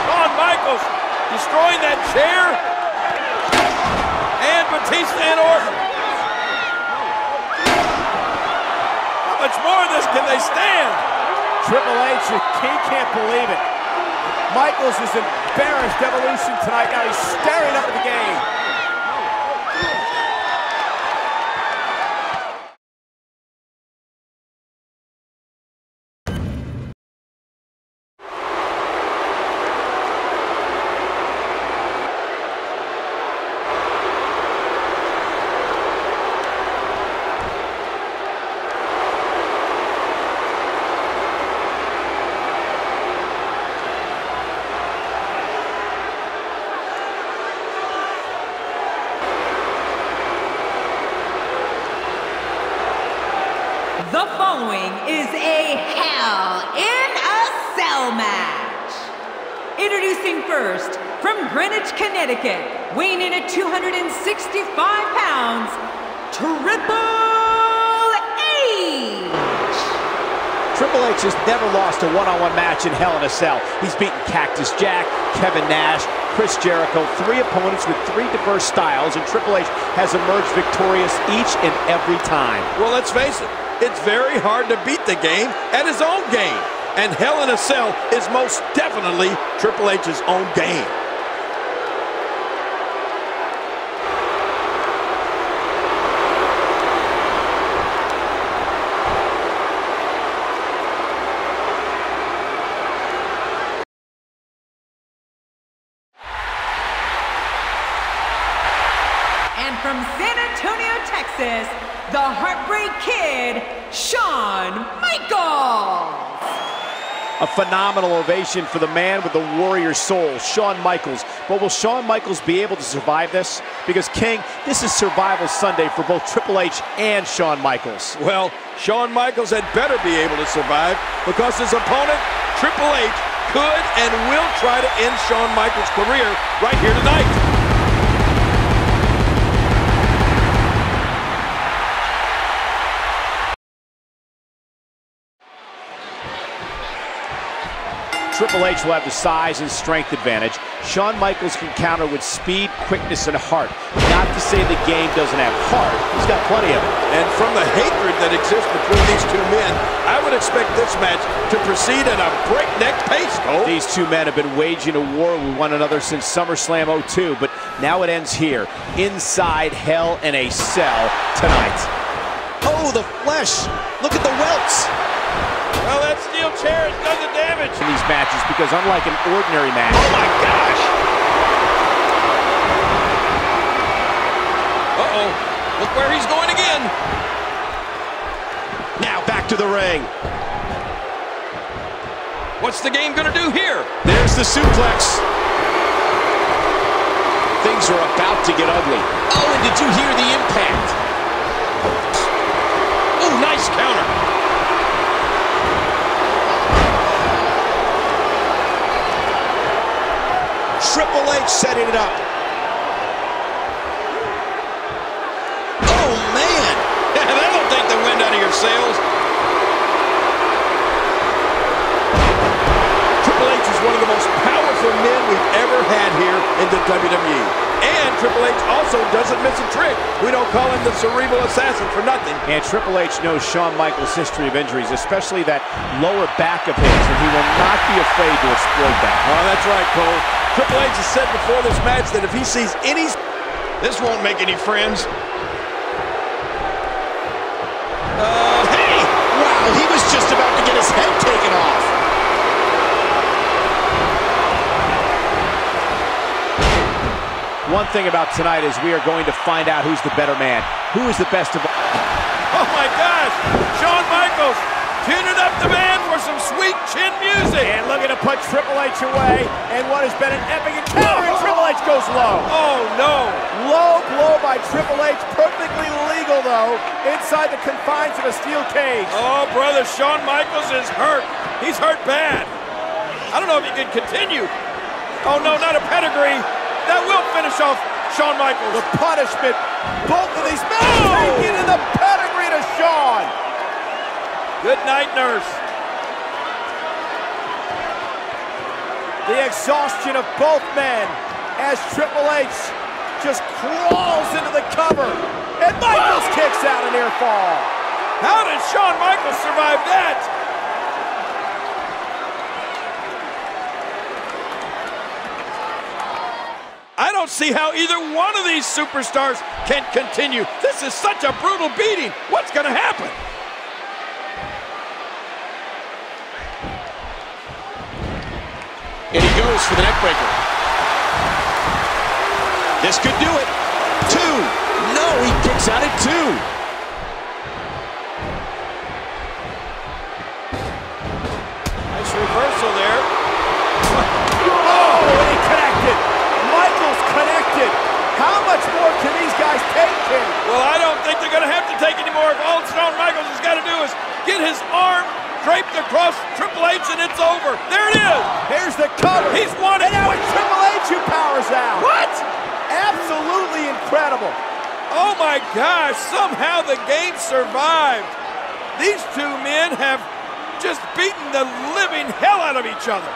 Shawn Michaels destroying that chair. And Batista and Orton. How much more of this can they stand? Triple H, he can't believe it. Michaels is embarrassed Evolution tonight. Now he's staring up at the game. The following is a Hell in a Cell match. Introducing first, from Greenwich, Connecticut, weighing in at 265 pounds, Triple H. Triple H has never lost a one-on-one match in Hell in a Cell. He's beaten Cactus Jack, Kevin Nash, Chris Jericho, 3 opponents with 3 diverse styles, and Triple H has emerged victorious each and every time. Well, let's face it. It's very hard to beat the game at his own game. And Hell in a Cell is most definitely Triple H's own game. And from San Antonio, Texas, the Heartbreak Kid, Shawn Michaels. A phenomenal ovation for the man with the warrior soul, Shawn Michaels. But will Shawn Michaels be able to survive this? Because, King, this is Survival Sunday for both Triple H and Shawn Michaels. Well, Shawn Michaels had better be able to survive because his opponent, Triple H, could and will try to end Shawn Michaels' career right here tonight. Triple H will have the size and strength advantage. Shawn Michaels can counter with speed, quickness, and heart. Not to say the game doesn't have heart. He's got plenty of it. And from the hatred that exists between these two men, I would expect this match to proceed at a breakneck pace, Cole. These two men have been waging a war with one another since SummerSlam 02, but now it ends here, inside Hell in a Cell tonight. Oh, the flesh! Look at the welts! Well, that steel chair has done the damage in these matches because unlike an ordinary match... Oh my gosh! Uh-oh. Look where he's going again. Now back to the ring. What's the game gonna do here? There's the suplex. Things are about to get ugly. Oh, and did you hear the impact? Oh, nice counter. Triple H setting it up. Oh, man. That'll take the wind out of your sails. Triple H is one of the most powerful men we've ever had here in the WWE. And Triple H also doesn't miss a trick. We don't call him the cerebral assassin for nothing. And Triple H knows Shawn Michaels' history of injuries, especially that lower back of his, and he will not be afraid to exploit that. Oh, that's right, Cole. Triple H has said before this match that if he sees any... This won't make any friends. Hey! Wow, he was just about to get his head taken off. One thing about tonight is we are going to find out who's the better man. Who is the best of all? Oh, my gosh! Shawn Michaels tuning up the band for some sweet chin music. And looking to put Triple H away, and what has been an epic encounter, and Triple H goes low. Oh, no. Low blow by Triple H, perfectly legal, though, inside the confines of a steel cage. Oh, brother, Shawn Michaels is hurt. He's hurt bad. I don't know if he can continue. Oh, no, not a pedigree. That will finish off Shawn Michaels. The punishment, both of these men taking in the pedigree to Shawn. Good night, nurse. The exhaustion of both men as Triple H just crawls into the cover. And Michaels kicks out a near fall. How did Shawn Michaels survive that? I don't see how either one of these superstars can continue. This is such a brutal beating. What's going to happen? And he goes for the neck breaker. This could do it. 2. No, he kicks out at 2. Nice reversal there. Oh, and he connected. Michaels connected. How much more can these guys take, King? Well, I don't think they're going to have to take any more. If all Shawn Michaels has got to do is get his arm draped across Triple H and it's over. There it is. Here's the cover. He's won it. And now it's Triple H who powers out. What? Absolutely incredible. Oh my gosh, somehow the game survived. These two men have just beaten the living hell out of each other.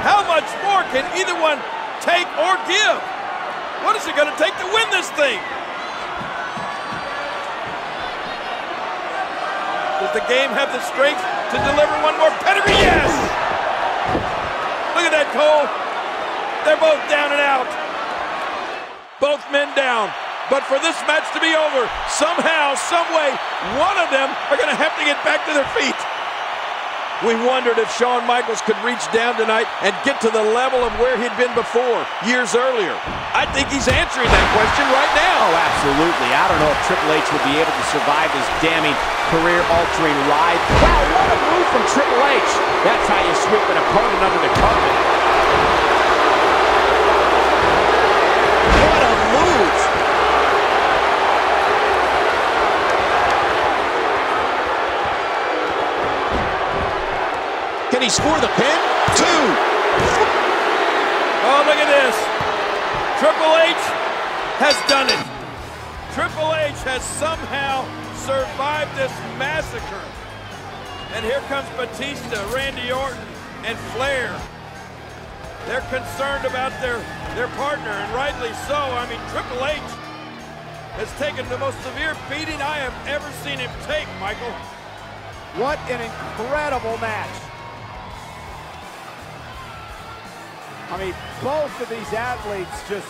How much more can either one take or give? What is it going to take to win this thing? Does the game have the strength to deliver one more pedigree? Yes! Look at that, Cole. They're both down and out. Both men down. But for this match to be over, somehow, some way, one of them are going to have to get back to their feet. We wondered if Shawn Michaels could reach down tonight and get to the level of where he'd been before, years earlier. I think he's answering that question right now. Oh, absolutely. I don't know if Triple H will be able to survive this damning, career-altering ride. Wow, what a move from Triple H. That's how you sweep an opponent under the carpet. What a move. Can he score the pin? 2. Oh, look at this. Triple H has done it. Triple H has somehow survived this massacre. And here comes Batista, Randy Orton, and Flair. They're concerned about their partner, and rightly so. I mean, Triple H has taken the most severe beating I have ever seen him take, Michael. What an incredible match. I mean, both of these athletes just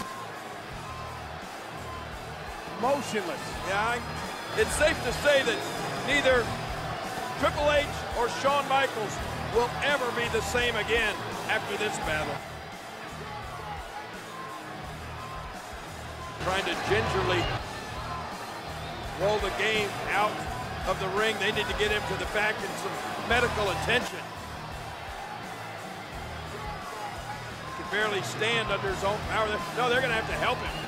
motionless. Yeah, it's safe to say that neither Triple H or Shawn Michaels will ever be the same again after this battle. trying to gingerly roll the game out of the ring. They need to get him to the back and some medical attention. He can barely stand under his own power. No, they're going to have to help him.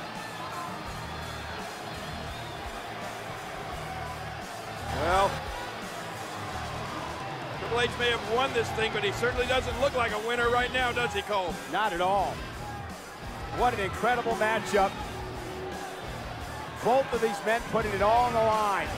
Well, Triple H may have won this thing, but he certainly doesn't look like a winner right now, does he, Cole? Not at all. What an incredible matchup. Both of these men putting it all on the line.